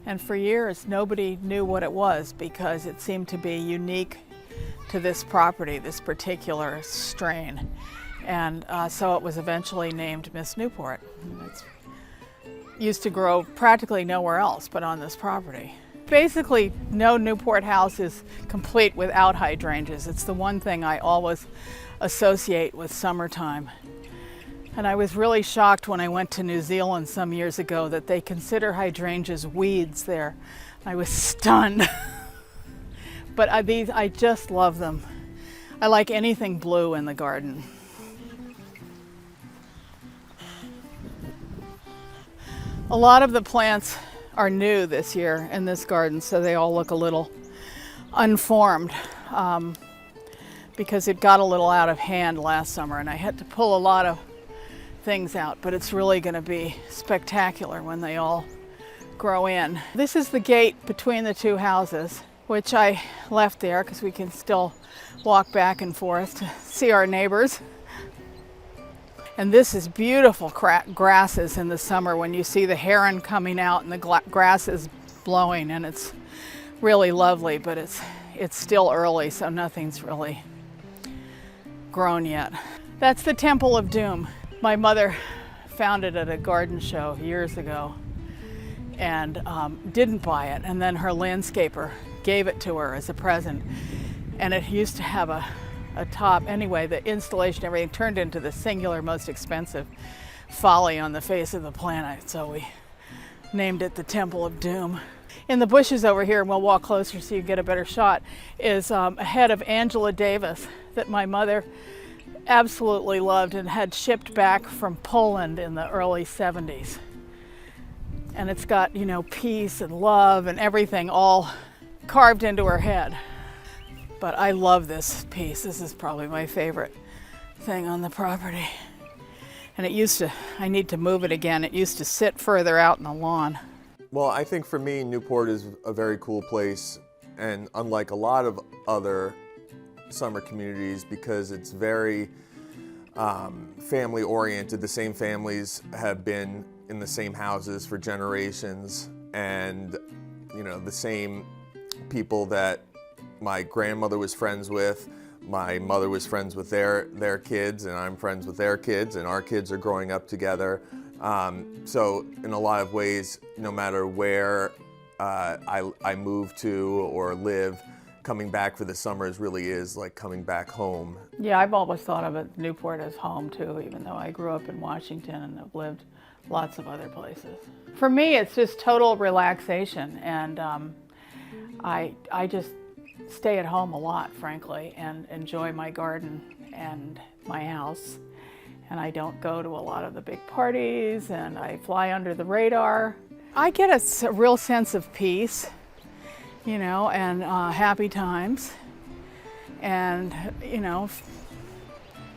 And for years, nobody knew what it was because it seemed to be unique to this property, this particular strain. And so it was eventually named Miss Newport. It used to grow practically nowhere else but on this property. Basically, no Newport house is complete without hydrangeas. It's the one thing I always associate with summertime. And I was really shocked when I went to New Zealand some years ago that they consider hydrangeas weeds there. I was stunned. But I just love them. I like anything blue in the garden. A lot of the plants are new this year in this garden, so they all look a little unformed because it got a little out of hand last summer and I had to pull a lot of things out, but it's really going to be spectacular when they all grow in. This is the gate between the two houses, which I left there because we can still walk back and forth to see our neighbors. And this is beautiful grasses in the summer when you see the heron coming out and the grass is blowing, and it's really lovely, but it's still early, so nothing's really grown yet. That's the Temple of Doom. My mother found it at a garden show years ago and didn't buy it, and then her landscaper gave it to her as a present. And it used to have a top. Anyway, the installation, everything turned into the singular most expensive folly on the face of the planet. So we named it the Temple of Doom. In the bushes over here, and we'll walk closer so you get a better shot, is a head of Angela Davis that my mother absolutely loved and had shipped back from Poland in the early 70s. And it's got, peace and love and everything all carved into her head. But I love this piece. This is probably my favorite thing on the property. And I need to move it again. It used to sit further out in the lawn. Well, I think for me, Newport is a very cool place, and unlike a lot of other summer communities, because it's very family oriented. The same families have been in the same houses for generations, and the same people that my grandmother was friends with, my mother was friends with their kids, and I'm friends with their kids, and our kids are growing up together. So in a lot of ways, no matter where I move to or live, coming back for the summers really is like coming back home. Yeah, I've always thought of Newport as home too, even though I grew up in Washington and have lived lots of other places. For me, it's just total relaxation, and I just stay at home a lot, frankly, and enjoy my garden and my house. And I don't go to a lot of the big parties, and I fly under the radar. I get a real sense of peace, and happy times, and,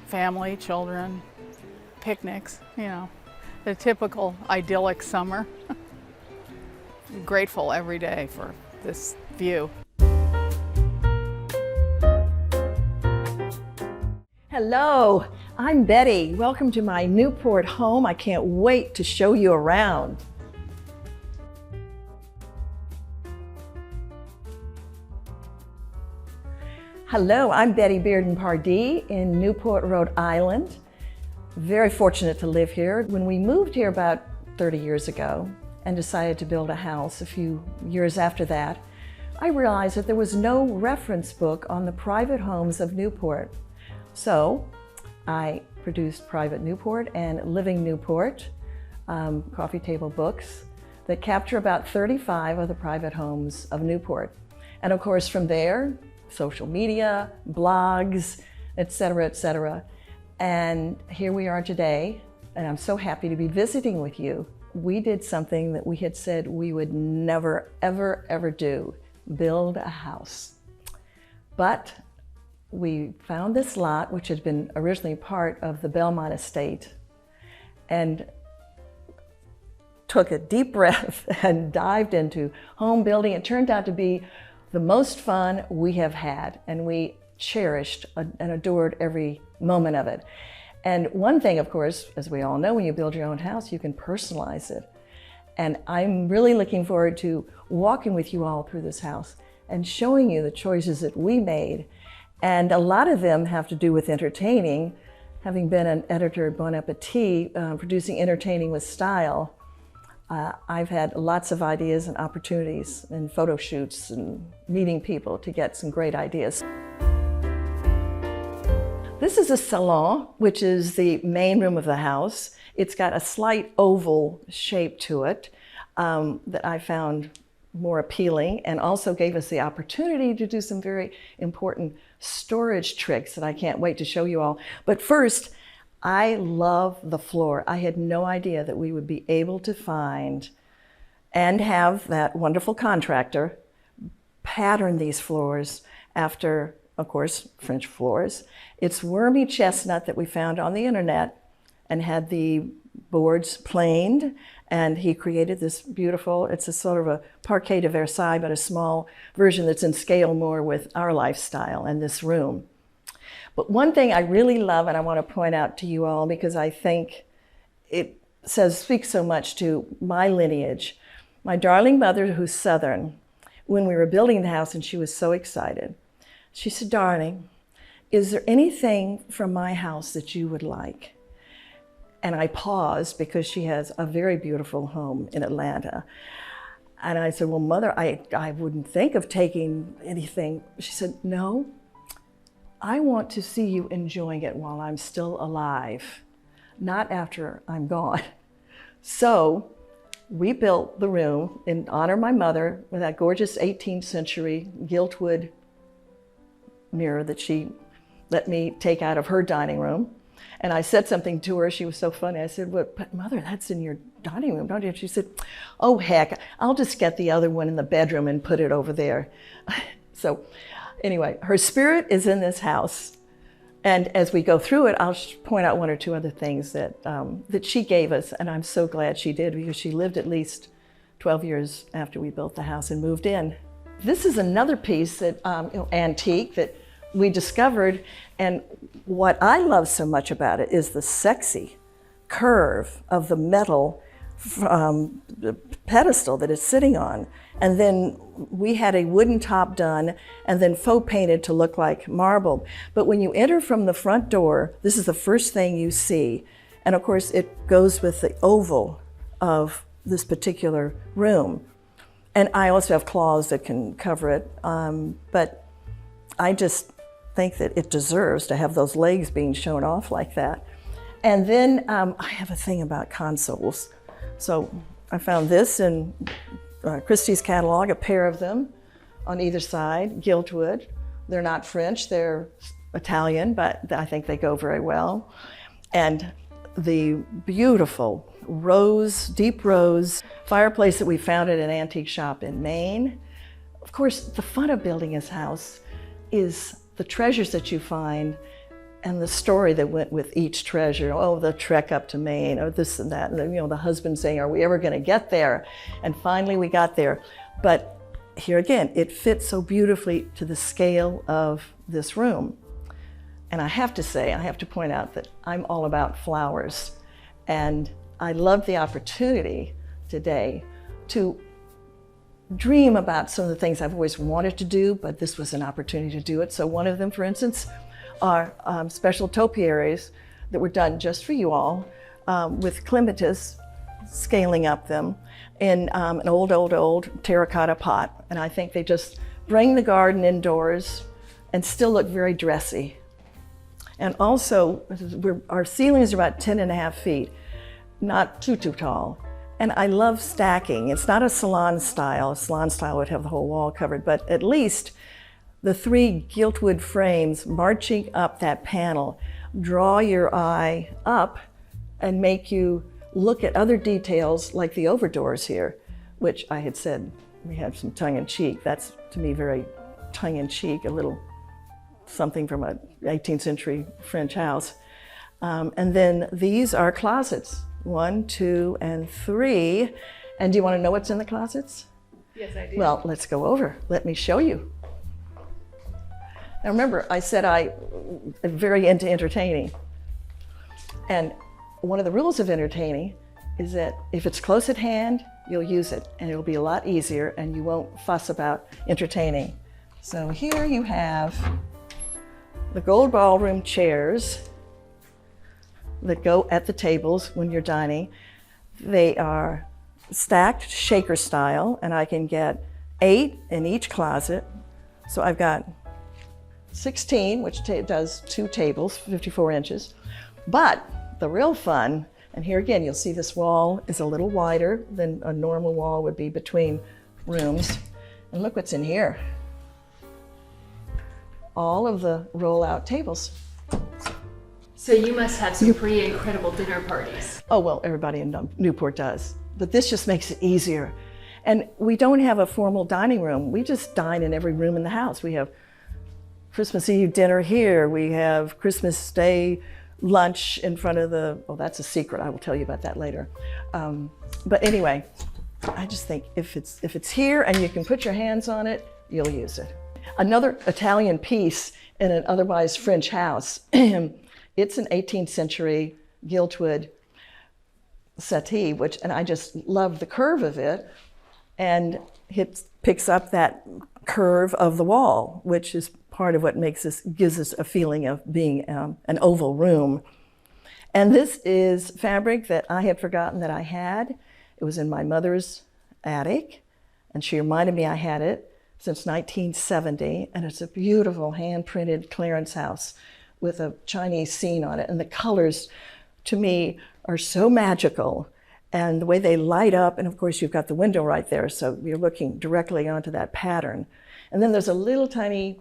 family, children, picnics, the typical idyllic summer. I'm grateful every day for this view. Hello, I'm Betty. Welcome to my Newport home. I can't wait to show you around. Hello, I'm Betty Bearden-Pardee in Newport, Rhode Island. Very fortunate to live here. When we moved here about 30 years ago and decided to build a house a few years after that, I realized that there was no reference book on the private homes of Newport. So I produced Private Newport and Living Newport coffee table books that capture about 35 of the private homes of Newport. And of course from there, social media, blogs, et cetera, et cetera. And here we are today, and I'm so happy to be visiting with you. We did something that we had said we would never, ever, ever do, build a house. But we found this lot, which had been originally part of the Belmont estate, and took a deep breath and dived into home building. It turned out to be the most fun we have had, and we cherished and adored every moment of it. And one thing, of course, as we all know, when you build your own house, you can personalize it. And I'm really looking forward to walking with you all through this house and showing you the choices that we made. And a lot of them have to do with entertaining. Having been an editor at Bon Appetit, producing entertaining with style, I've had lots of ideas and opportunities and photo shoots and meeting people to get some great ideas. This is a salon, which is the main room of the house. It's got a slight oval shape to it that I found more appealing, and also gave us the opportunity to do some very important storage tricks that I can't wait to show you all. But first, I love the floor. I had no idea that we would be able to find and have that wonderful contractor pattern these floors after, of course, French floors. It's wormy chestnut that we found on the internet and had the boards planed, and he created this beautiful, it's a sort of a parquet de Versailles, but a small version that's in scale more with our lifestyle and this room. But one thing I really love, and I want to point out to you all, because I think it speaks so much to my lineage. My darling mother, who's Southern, when we were building the house and she was so excited, she said, "Darling, is there anything from my house that you would like?" And I paused because she has a very beautiful home in Atlanta. And I said, "Well, Mother, I wouldn't think of taking anything." She said, "No, I want to see you enjoying it while I'm still alive, not after I'm gone." So we built the room in honor of my mother with that gorgeous 18th century giltwood mirror that she let me take out of her dining room. And I said something to her, she was so funny. I said, "Well, but Mother, that's in your dining room, don't you?" And she said, "Oh, heck, I'll just get the other one in the bedroom and put it over there." So anyway, her spirit is in this house. And as we go through it, I'll point out one or two other things that, that she gave us. And I'm so glad she did, because she lived at least 12 years after we built the house and moved in. This is another piece that, antique, that we discovered. And what I love so much about it is the sexy curve of the metal the pedestal that it's sitting on. And then we had a wooden top done and then faux painted to look like marble. But when you enter from the front door, this is the first thing you see. And of course, it goes with the oval of this particular room. And I also have claws that can cover it. But I just think that it deserves to have those legs being shown off like that. And then I have a thing about consoles. So I found this in Christie's catalog, a pair of them on either side, giltwood. They're not French, they're Italian, but I think they go very well. And the beautiful rose, deep rose fireplace that we found at an antique shop in Maine. Of course, the fun of building this house is the treasures that you find and the story that went with each treasure. Oh, the trek up to Maine, or this and that. And, the husband saying, "Are we ever going to get there?" And finally we got there. But here again, it fits so beautifully to the scale of this room. And I have to say, I have to point out that I'm all about flowers. And I love the opportunity today to dream about some of the things I've always wanted to do, but this was an opportunity to do it. So one of them, for instance, are special topiaries that were done just for you all with clematis, scaling up them in an old terracotta pot. And I think they just bring the garden indoors and still look very dressy. And also, our ceilings are about 10.5 feet, not too tall. And I love stacking. It's not a salon style. A salon style would have the whole wall covered, but at least the 3 giltwood frames marching up that panel draw your eye up and make you look at other details like the overdoors here, which I had said we had some tongue-in-cheek. That's, to me, very tongue-in-cheek, a little something from an 18th century French house. And then these are closets, 1, 2, and 3. And do you want to know what's in the closets? Yes, I do. Well, let's go over. Let me show you. Now remember, I said I'm very into entertaining. And one of the rules of entertaining is that if it's close at hand, you'll use it, and it'll be a lot easier, and you won't fuss about entertaining. So here you have the gold ballroom chairs that go at the tables when you're dining. They are stacked shaker style, and I can get 8 in each closet. So I've got 16, which does 2 tables, 54 inches. But the real fun, and here again, you'll see this wall is a little wider than a normal wall would be between rooms. And look what's in here. All of the roll-out tables. So you must have some pretty incredible dinner parties. Oh, well, everybody in Newport does. But this just makes it easier. And we don't have a formal dining room. We just dine in every room in the house. We have Christmas Eve dinner here. We have Christmas Day lunch in front of the, oh, that's a secret. I will tell you about that later. But anyway, I just think if it's here and you can put your hands on it, you'll use it. Another Italian piece in an otherwise French house. It's an 18th century giltwood settee, and I just love the curve of it, and it picks up that curve of the wall, which is part of what gives us a feeling of being an oval room. And this is fabric that I had forgotten that I had. It was in my mother's attic, and she reminded me I had it since 1970, and it's a beautiful hand-printed clearance house with a Chinese scene on it, and the colors, to me, are so magical, and the way they light up, and of course you've got the window right there, so you're looking directly onto that pattern. And then there's a little tiny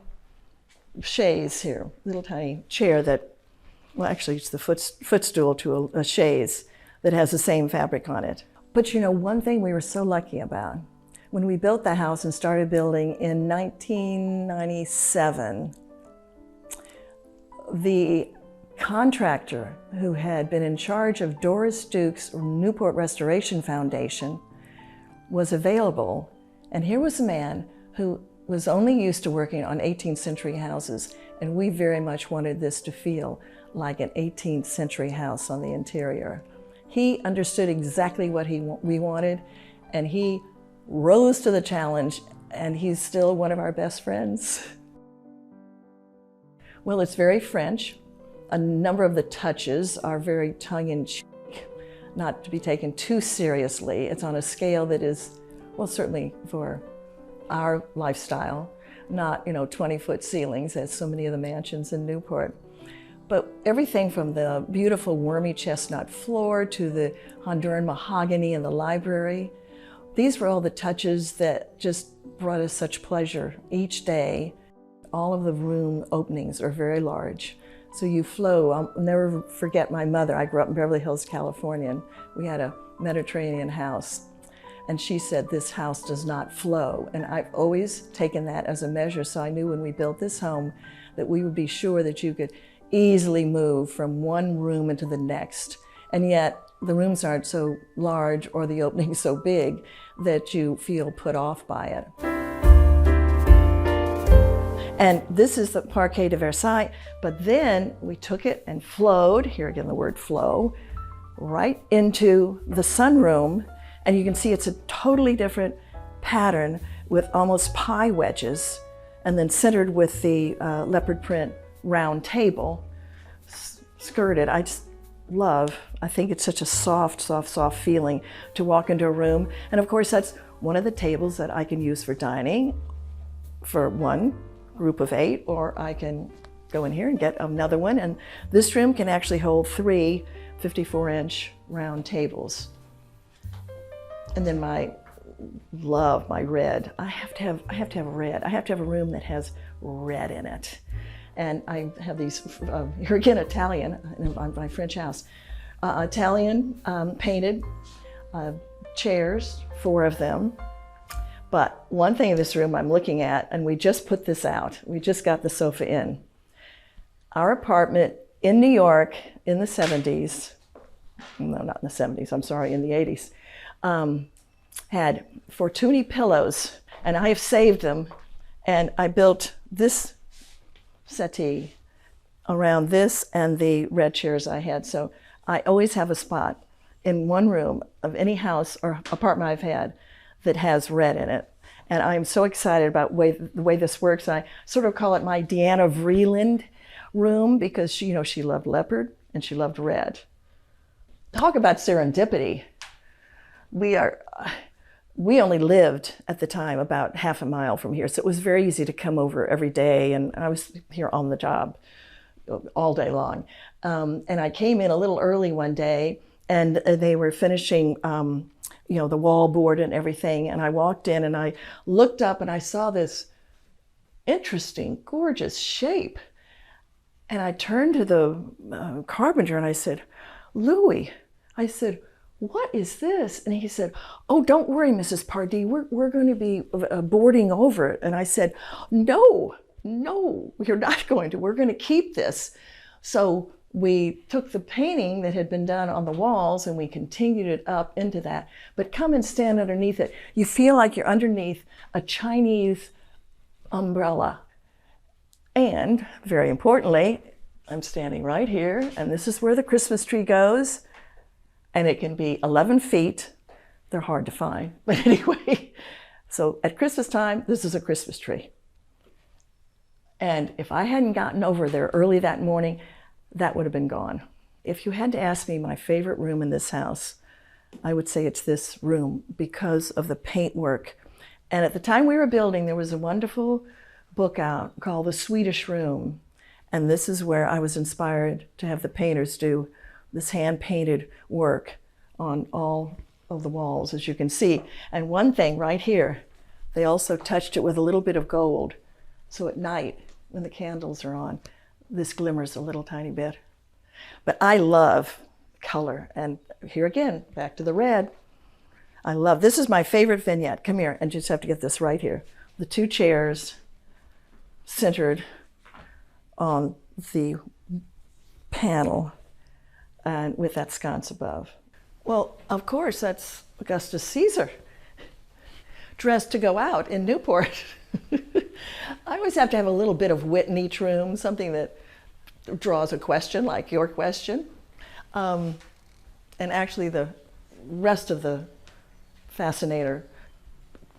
chaise here, little tiny chair that, well, actually it's the footstool to a chaise that has the same fabric on it. But you know, one thing we were so lucky about, when we built the house and started building in 1997, the contractor who had been in charge of Doris Duke's Newport Restoration Foundation was available. And here was a man who was only used to working on 18th century houses, and we very much wanted this to feel like an 18th century house on the interior. He understood exactly what we wanted, and he rose to the challenge, and he's still one of our best friends. Well, it's very French. A number of the touches are very tongue-in-cheek, not to be taken too seriously. It's on a scale that is, well, certainly for our lifestyle, not, 20-foot ceilings as so many of the mansions in Newport. But everything from the beautiful wormy chestnut floor to the Honduran mahogany in the library, these were all the touches that just brought us such pleasure each day. All of the room openings are very large. So you flow. I'll never forget my mother. I grew up in Beverly Hills, California, and we had a Mediterranean house. And she said, this house does not flow. And I've always taken that as a measure, so I knew when we built this home that we would be sure that you could easily move from one room into the next. And yet the rooms aren't so large or the openings so big that you feel put off by it. And this is the Parquet de Versailles, but then we took it and flowed, here again the word flow, right into the sunroom, and you can see it's a totally different pattern with almost pie wedges, and then centered with the leopard print round table, skirted. I just love, I think it's such a soft, soft, soft feeling to walk into a room. And of course that's one of the tables that I can use for dining for one group of 8, or I can go in here and get another one. And this room can actually hold 3 54-inch round tables. And then my love my red. I have to have red. I have to have a room that has red in it. And I have these, here again, Italian, in my French house, Italian painted chairs, 4 of them. But one thing in this room I'm looking at, and we just put this out, we just got the sofa in. Our apartment in New York in the 70s, no, not in the 70s, I'm sorry, in the 80s, had Fortuny pillows, and I have saved them, and I built this settee around this and the red chairs I had. So I always have a spot in one room of any house or apartment I've had that has red in it. And I'm so excited about the way this works. I sort of call it my Deanna Vreeland room because she loved leopard and she loved red. Talk about serendipity. We only lived at the time about half a mile from here, so it was very easy to come over every day, and I was here on the job all day long. And I came in a little early one day, and they were finishing the wall board and everything, and I walked in and I looked up and I saw this interesting, gorgeous shape. And I turned to the carpenter and I said, "Louis," I said, "what is this?" And he said, "Oh, don't worry, Mrs. Pardee, we're going to be boarding over it." And I said, no, you're not going to. We're going to keep this. So we took the painting that had been done on the walls and we continued it up into that. But come and stand underneath it. You feel like you're underneath a Chinese umbrella. And very importantly, I'm standing right here, and this is where the Christmas tree goes. And it can be 11 feet. They're hard to find, but anyway. So at Christmas time, this is a Christmas tree. And if I hadn't gotten over there early that morning, that would have been gone. If you had to ask me my favorite room in this house, I would say it's this room because of the paintwork. And at the time we were building, there was a wonderful book out called The Swedish Room. And this is where I was inspired to have the painters do this hand-painted work on all of the walls, as you can see. And one thing right here, they also touched it with a little bit of gold. So at night, when the candles are on, this glimmers a little tiny bit. But I love color. And here again, back to the red. I love, this is my favorite vignette. Come here, and just have to get this right here. The 2 chairs centered on the panel and with that sconce above. Well, of course, that's Augustus Caesar, dressed to go out in Newport. I always have to have a little bit of wit in each room, something that draws a question, like your question. And actually, the rest of the fascinator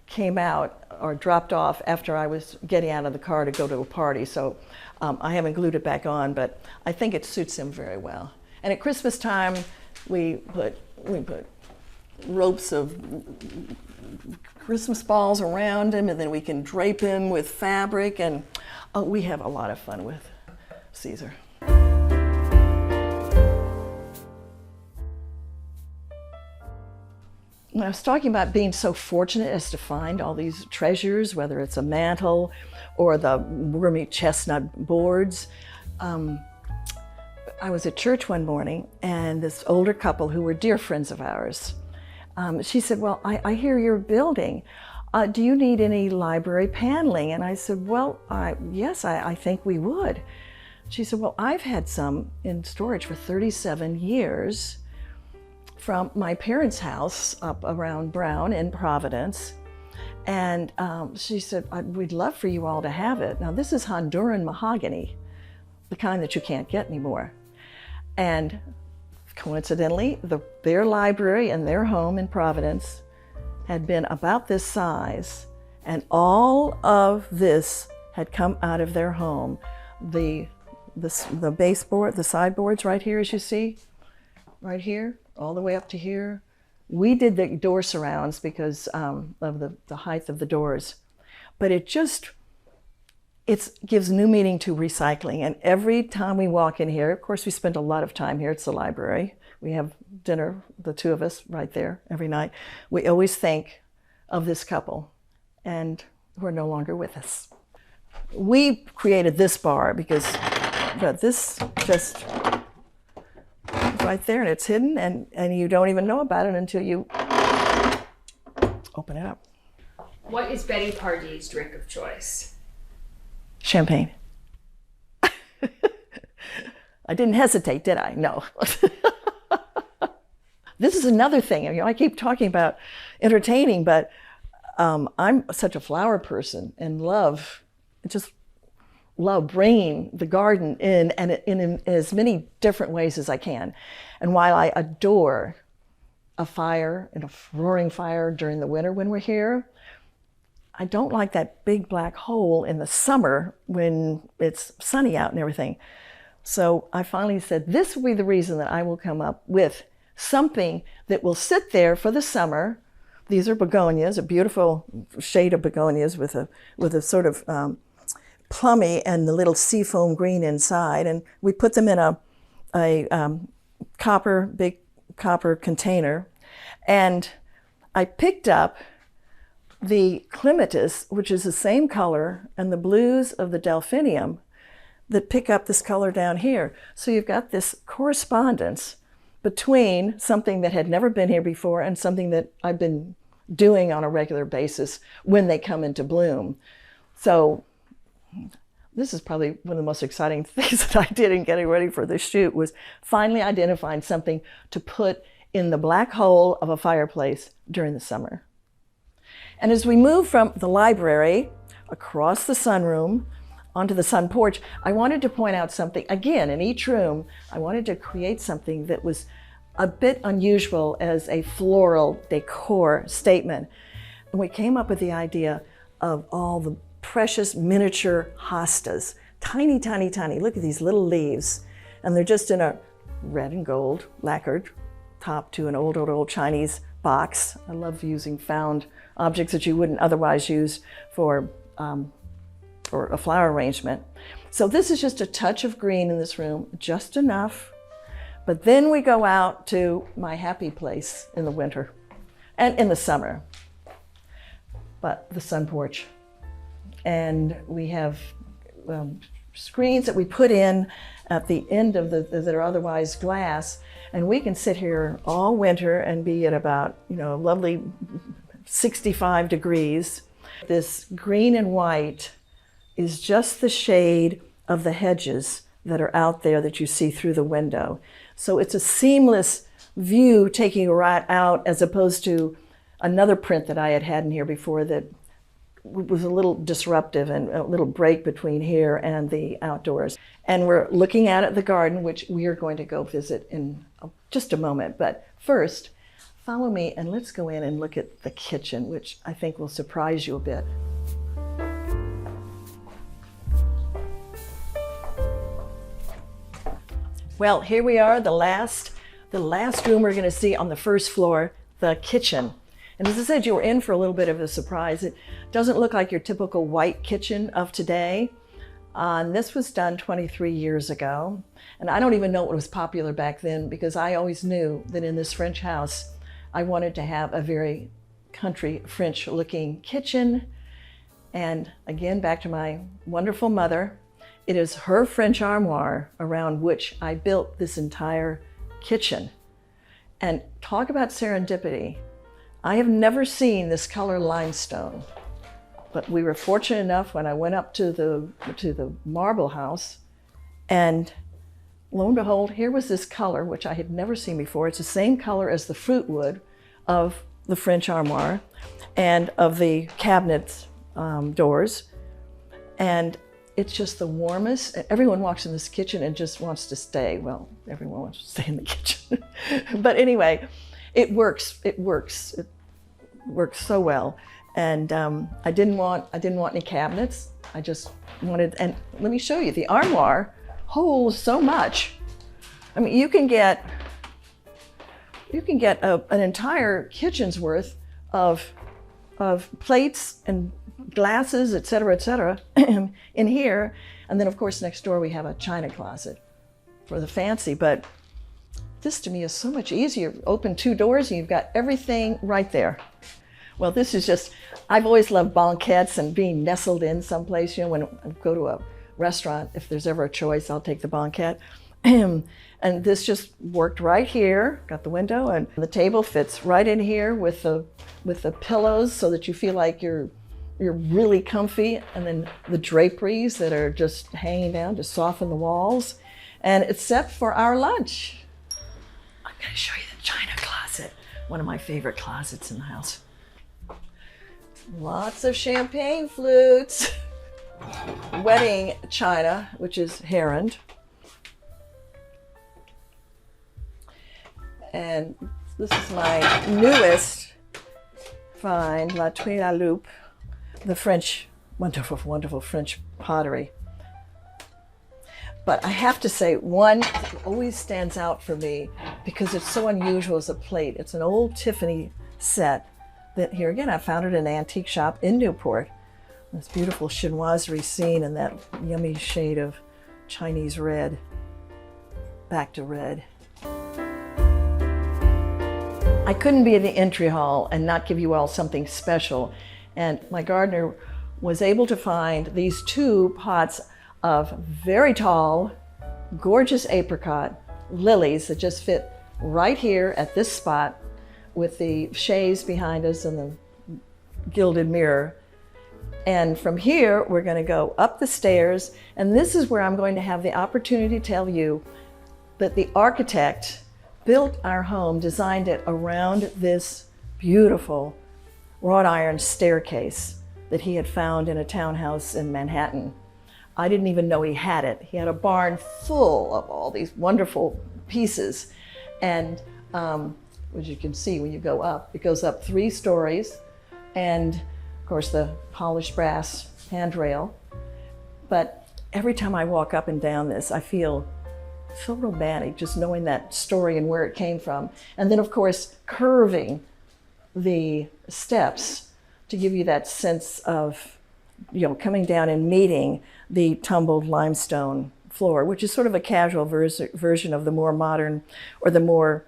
came out or dropped off after I was getting out of the car to go to a party. So I haven't glued it back on, but I think it suits him very well. And at Christmas time, we put ropes of Christmas balls around him, and then we can drape him with fabric, and we have a lot of fun with Caesar. When I was talking about being so fortunate as to find all these treasures, whether it's a mantle or the wormy chestnut boards, I was at church one morning, and this older couple who were dear friends of ours, she said, "Well, I hear you're building. Do you need any library paneling?" And I said, "Well, yes, I think we would." She said, "Well, I've had some in storage for 37 years from my parents' house up around Brown in Providence." And she said, "We'd love for you all to have it." Now, this is Honduran mahogany, the kind that you can't get anymore. And coincidentally, their library and their home in Providence had been about this size, and all of this had come out of their home. The baseboard, the sideboards right here, as you see, right here, all the way up to here. We did the door surrounds because of the height of the doors, but it gives new meaning to recycling. And every time we walk in here, of course, we spend a lot of time here. It's the library. We have dinner, the 2 of us, right there every night. We always think of this couple, and who are no longer with us. We created this bar because this just is right there, and it's hidden, and you don't even know about it until you open it up. What is Betty Pardee's drink of choice? Champagne. I didn't hesitate, did I? No. This is another thing. You know, I keep talking about entertaining, but I'm such a flower person and just love bringing the garden in and in as many different ways as I can. And while I adore a fire and a roaring fire during the winter when we're here, I don't like that big black hole in the summer when it's sunny out and everything. So I finally said, this will be the reason that I will come up with something that will sit there for the summer. These are begonias, a beautiful shade of begonias with a sort of plummy and the little seafoam green inside. And we put them in a big copper container. And I picked up the clematis, which is the same color, and the blues of the delphinium that pick up this color down here. So you've got this correspondence between something that had never been here before and something that I've been doing on a regular basis when they come into bloom. So this is probably one of the most exciting things that I did in getting ready for this shoot, was finally identifying something to put in the black hole of a fireplace during the summer. And as we move from the library across the sunroom onto the sun porch, I wanted to point out something. Again, in each room, I wanted to create something that was a bit unusual as a floral decor statement. And we came up with the idea of all the precious miniature hostas. Tiny, tiny, tiny. Look at these little leaves. And they're just in a red and gold lacquered top to an old Chinese box. I love using found objects that you wouldn't otherwise use for a flower arrangement. So this is just a touch of green in this room, just enough. But then we go out to my happy place in the winter and in the summer, but the sun porch. And we have screens that we put in at the end of that are otherwise glass, and we can sit here all winter and be at about, lovely 65 degrees. This green and white is just the shade of the hedges that are out there that you see through the window. So it's a seamless view taking you right out, as opposed to another print that I had in here before that was a little disruptive and a little break between here and the outdoors. And we're looking out at the garden, which we are going to go visit in just a moment. But first, follow me and let's go in and look at the kitchen, which I think will surprise you a bit. Well, here we are, the last room we're going to see on the first floor, the kitchen. And as I said, you were in for a little bit of a surprise. It doesn't look like your typical white kitchen of today. This was done 23 years ago. And I don't even know what was popular back then, because I always knew that in this French house, I wanted to have a very country French looking kitchen. And again, back to my wonderful mother, it is her French armoire around which I built this entire kitchen. And talk about serendipity. I have never seen this color limestone, but we were fortunate enough when I went up to the marble house, and lo and behold, here was this color, which I had never seen before. It's the same color as the fruit wood of the French armoire and of the cabinet doors. And it's just the warmest. Everyone walks in this kitchen and just wants to stay. Well, everyone wants to stay in the kitchen. But anyway, it works. It works so well. And I didn't want any cabinets. I just wanted, and let me show you, the armoire holds so much. I mean, you can get an entire kitchen's worth of plates and glasses, et cetera, in here. And then of course next door we have a china closet for the fancy. But this to me is so much easier. Open two doors and you've got everything right there. Well, this is just, I've always loved banquettes and being nestled in someplace. You know, when I go to a restaurant, if there's ever a choice, I'll take the banquette. And this just worked right here, got the window, and the table fits right in here with the pillows so that you feel like you're really comfy, and then the draperies that are just hanging down to soften the walls. And it's set for our lunch. I'm gonna show you the china closet, one of my favorite closets in the house. Lots of champagne flutes. Wedding china, which is heron. And this is my newest find, La Tuile à Loupe, the French, wonderful, wonderful French pottery. But I have to say, one always stands out for me because it's so unusual as a plate. It's an old Tiffany set that, here again, I found it in an antique shop in Newport. This beautiful chinoiserie scene in that yummy shade of Chinese red, back to red. I couldn't be in the entry hall and not give you all something special. And my gardener was able to find these 2 pots of very tall, gorgeous apricot lilies that just fit right here at this spot with the chaise behind us and the gilded mirror. And from here, we're going to go up the stairs. And this is where I'm going to have the opportunity to tell you that the architect built our home, designed it around this beautiful wrought iron staircase that he had found in a townhouse in Manhattan. I didn't even know he had it. He had a barn full of all these wonderful pieces. And as you can see when you go up, it goes up 3 stories. And of course the polished brass handrail. But every time I walk up and down this, I feel so romantic, just knowing that story and where it came from. And then of course, curving the steps to give you that sense of, you know, coming down and meeting the tumbled limestone floor, which is sort of a casual version of the more modern or the more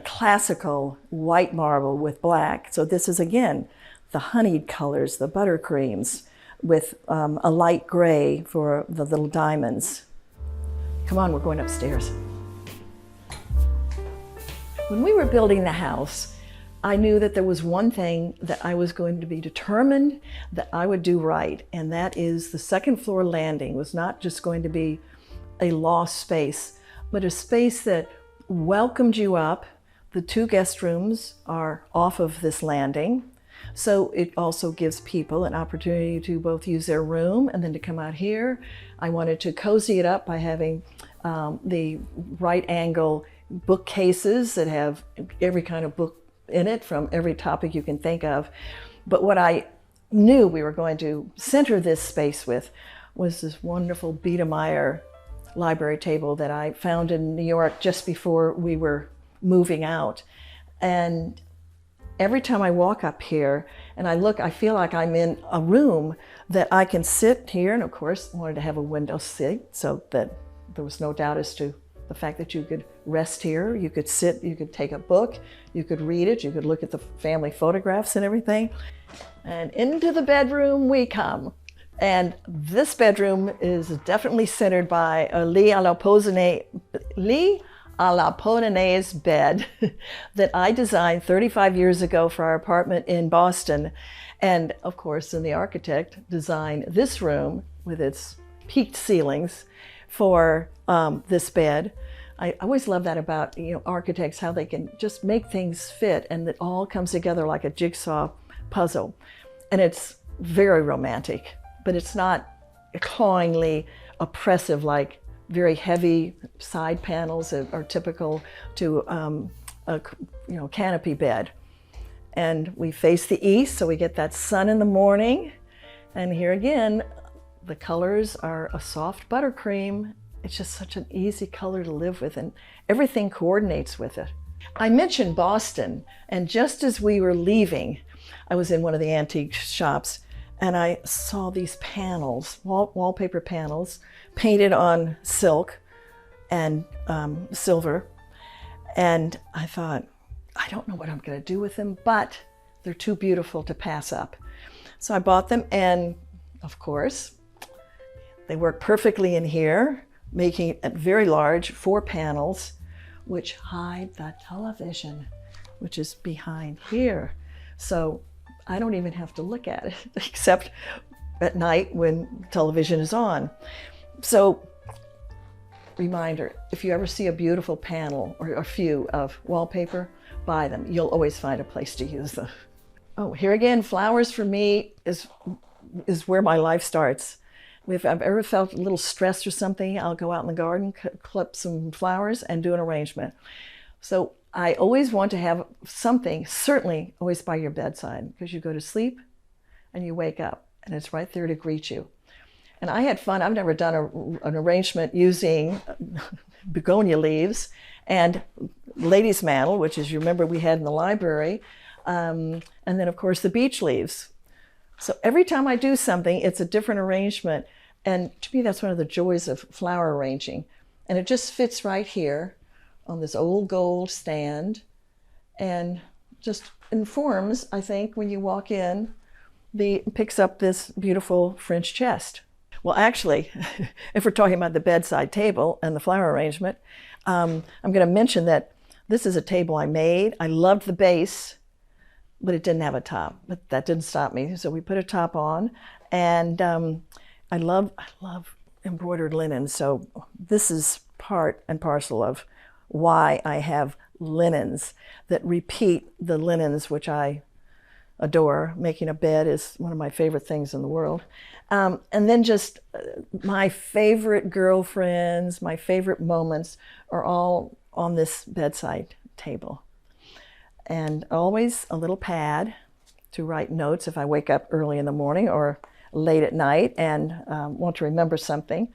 classical white marble with black. So this is, again, the honeyed colors, the buttercreams, with a light gray for the little diamonds. Come on, we're going upstairs. When we were building the house, I knew that there was one thing that I was going to be determined that I would do right, and that is the second floor landing was not just going to be a lost space, but a space that welcomed you up. The 2 guest rooms are off of this landing, so it also gives people an opportunity to both use their room and then to come out here. I wanted to cozy it up by having the right angle bookcases that have every kind of book in it from every topic you can think of. But what I knew we were going to center this space with was this wonderful Biedermeier library table that I found in New York just before we were moving out. And every time I walk up here and I look, I feel like I'm in a room that I can sit here. And of course, I wanted to have a window seat so that there was no doubt as to the fact that you could rest here, you could sit, you could take a book, you could read it, you could look at the family photographs and everything. And into the bedroom we come. And this bedroom is definitely centered by a lit à la Polonaise bed that I designed 35 years ago for our apartment in Boston. And of course, then the architect designed this room with its peaked ceilings for this bed. I always love that about, you know, architects, how they can just make things fit and it all comes together like a jigsaw puzzle. And it's very romantic, but it's not clawingly oppressive like very heavy side panels that are typical to a canopy bed. And we face the east, so we get that sun in the morning. And here again, the colors are a soft buttercream. It's just such an easy color to live with, and everything coordinates with it. I mentioned Boston, and just as we were leaving, I was in one of the antique shops, and I saw these panels, wallpaper panels, painted on silk and silver. And I thought, I don't know what I'm going to do with them, but They're too beautiful to pass up. So I bought them, and of course, they work perfectly in here, making it very large, 4 panels, which hide the television, which is behind here. So I don't even have to look at it, except at night when television is on. So, reminder, if you ever see a beautiful panel or a few of wallpaper, buy them. You'll always find a place to use them. Oh, here again, flowers for me is where my life starts. If I've ever felt a little stressed or something, I'll go out in the garden, clip some flowers, and do an arrangement. So I always want to have something, certainly always by your bedside, because you go to sleep and you wake up and it's right there to greet you. And I had fun. I've never done an arrangement using begonia leaves and lady's mantle, which, as you remember, we had in the library, and then of course the beech leaves. So every time I do something, it's a different arrangement. And to me, that's one of the joys of flower arranging. And it just fits right here on this old gold stand and just informs, I think, when you walk in, picks up this beautiful French chest. Well, actually, if we're talking about the bedside table and the flower arrangement, I'm going to mention that this is a table I made. I loved the base, but it didn't have a top. But that didn't stop me. So we put a top on, and I love embroidered linen. So this is part and parcel of why I have linens that repeat the linens which I adore. Making a bed is one of my favorite things in the world. And then just my favorite girlfriends, my favorite moments are all on this bedside table. And always a little pad to write notes if I wake up early in the morning or late at night and want to remember something.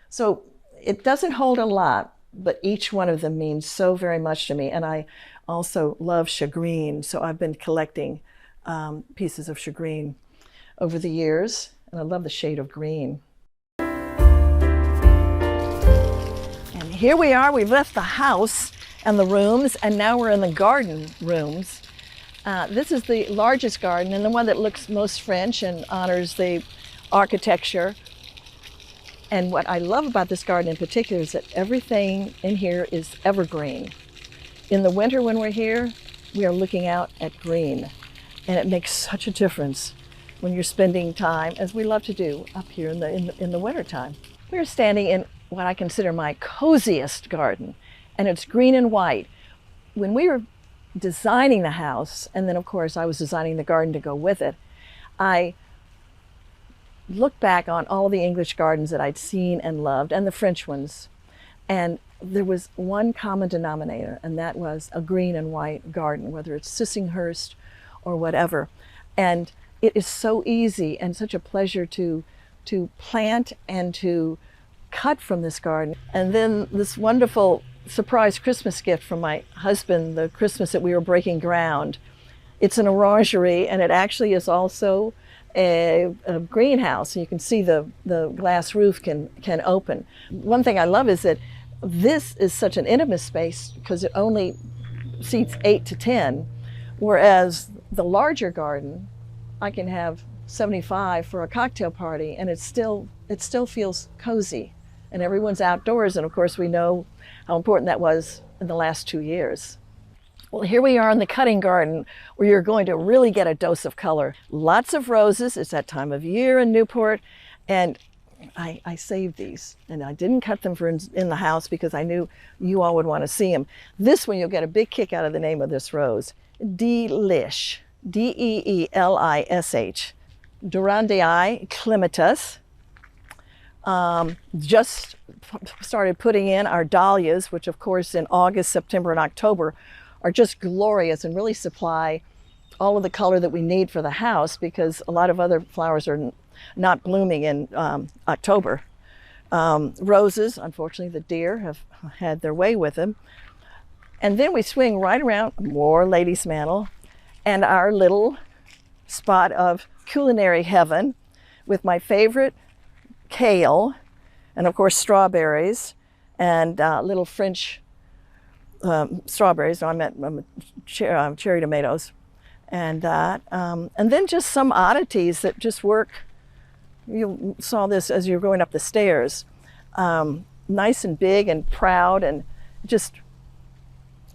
So it doesn't hold a lot, but each one of them means so very much to me. And I also love shagreen, so I've been collecting pieces of shagreen over the years, and I love the shade of green. And here we are, we've left the house and the rooms, and now we're in the garden rooms. This is the largest garden and the one that looks most French and honors the architecture. And what I love about this garden in particular is that everything in here is evergreen. In the winter when we're here, we are looking out at green. And it makes such a difference when you're spending time, as we love to do up here in the winter time. We're standing in what I consider my coziest garden, and it's green and white. When we were designing the house, and then of course I was designing the garden to go with it, I looked back on all the English gardens that I'd seen and loved, and the French ones, and there was one common denominator, and that was a green and white garden, whether it's Sissinghurst or whatever. And it is so easy and such a pleasure to plant and to cut from this garden. And then this wonderful surprise Christmas gift from my husband, the Christmas that we were breaking ground. It's an orangery, and it actually is also a greenhouse. You can see the glass roof can open. One thing I love is that this is such an intimate space because it only seats 8 to 10, whereas the larger garden, I can have 75 for a cocktail party, and it still feels cozy, and everyone's outdoors. And of course, we know how important that was in the last 2 years. Well, here we are in the cutting garden, where you're going to really get a dose of color. Lots of roses. It's that time of year in Newport, and I saved these, and I didn't cut them for in the house because I knew you all would want to see them. This one, you'll get a big kick out of the name of this rose. Delish, D-E-E-L-I-S-H, Durandii clematis. Just started putting in our dahlias, which of course in August, September, and October are just glorious and really supply all of the color that we need for the house, because a lot of other flowers are not blooming in October. Roses, unfortunately, the deer have had their way with them. And then we swing right around, more lady's mantle, and our little spot of culinary heaven with my favorite kale, and of course strawberries, and little French strawberries, no, I meant cherry tomatoes, and that. And then just some oddities that just work. You saw this as you're going up the stairs. Nice and big and proud, and just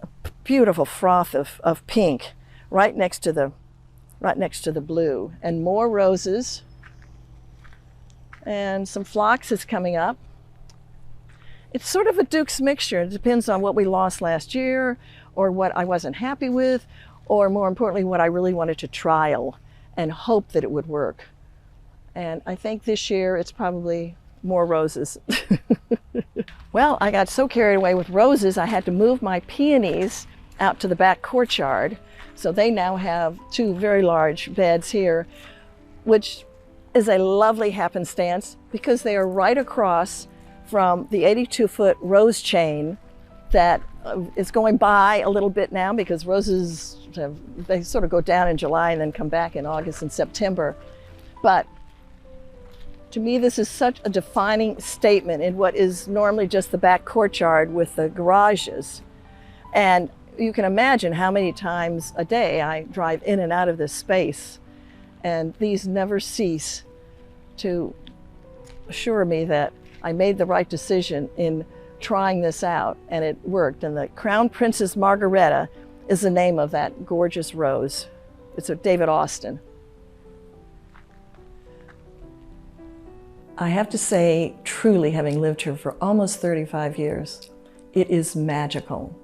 a beautiful froth of pink right next to the blue, and more roses, and some phlox is coming up. It's sort of a Duke's mixture. It depends on what we lost last year, or what I wasn't happy with, or more importantly, what I really wanted to trial and hope that it would work. And I think this year it's probably more roses. Well, I got so carried away with roses, I had to move my peonies out to the back courtyard. So they now have 2 very large beds here, which is a lovely happenstance because they are right across from the 82-foot rose chain that is going by a little bit now because roses, they sort of go down in July and then come back in August and September. But to me, this is such a defining statement in what is normally just the back courtyard with the garages. And you can imagine how many times a day I drive in and out of this space. And these never cease to assure me that I made the right decision in trying this out, and it worked. And the Crown Princess Margareta is the name of that gorgeous rose. It's a David Austin. I have to say, truly, having lived here for almost 35 years, it is magical.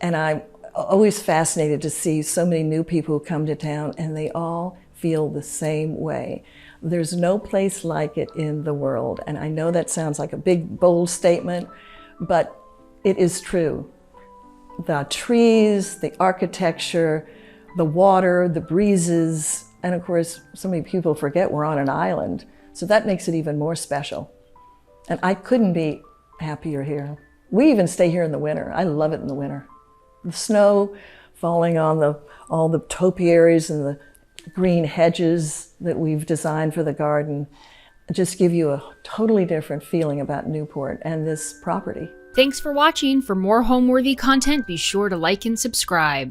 And I'm always fascinated to see so many new people who come to town and they all feel the same way. There's no place like it in the world. And I know that sounds like a big, bold statement, but it is true. The trees, the architecture, the water, the breezes, and of course, so many people forget we're on an island. So that makes it even more special. And I couldn't be happier here. We even stay here in the winter. I love it in the winter. The snow falling on all the topiaries and the green hedges that we've designed for the garden just give you a totally different feeling about Newport and this property. Thanks for watching. For more Homeworthy content, be sure to like and subscribe.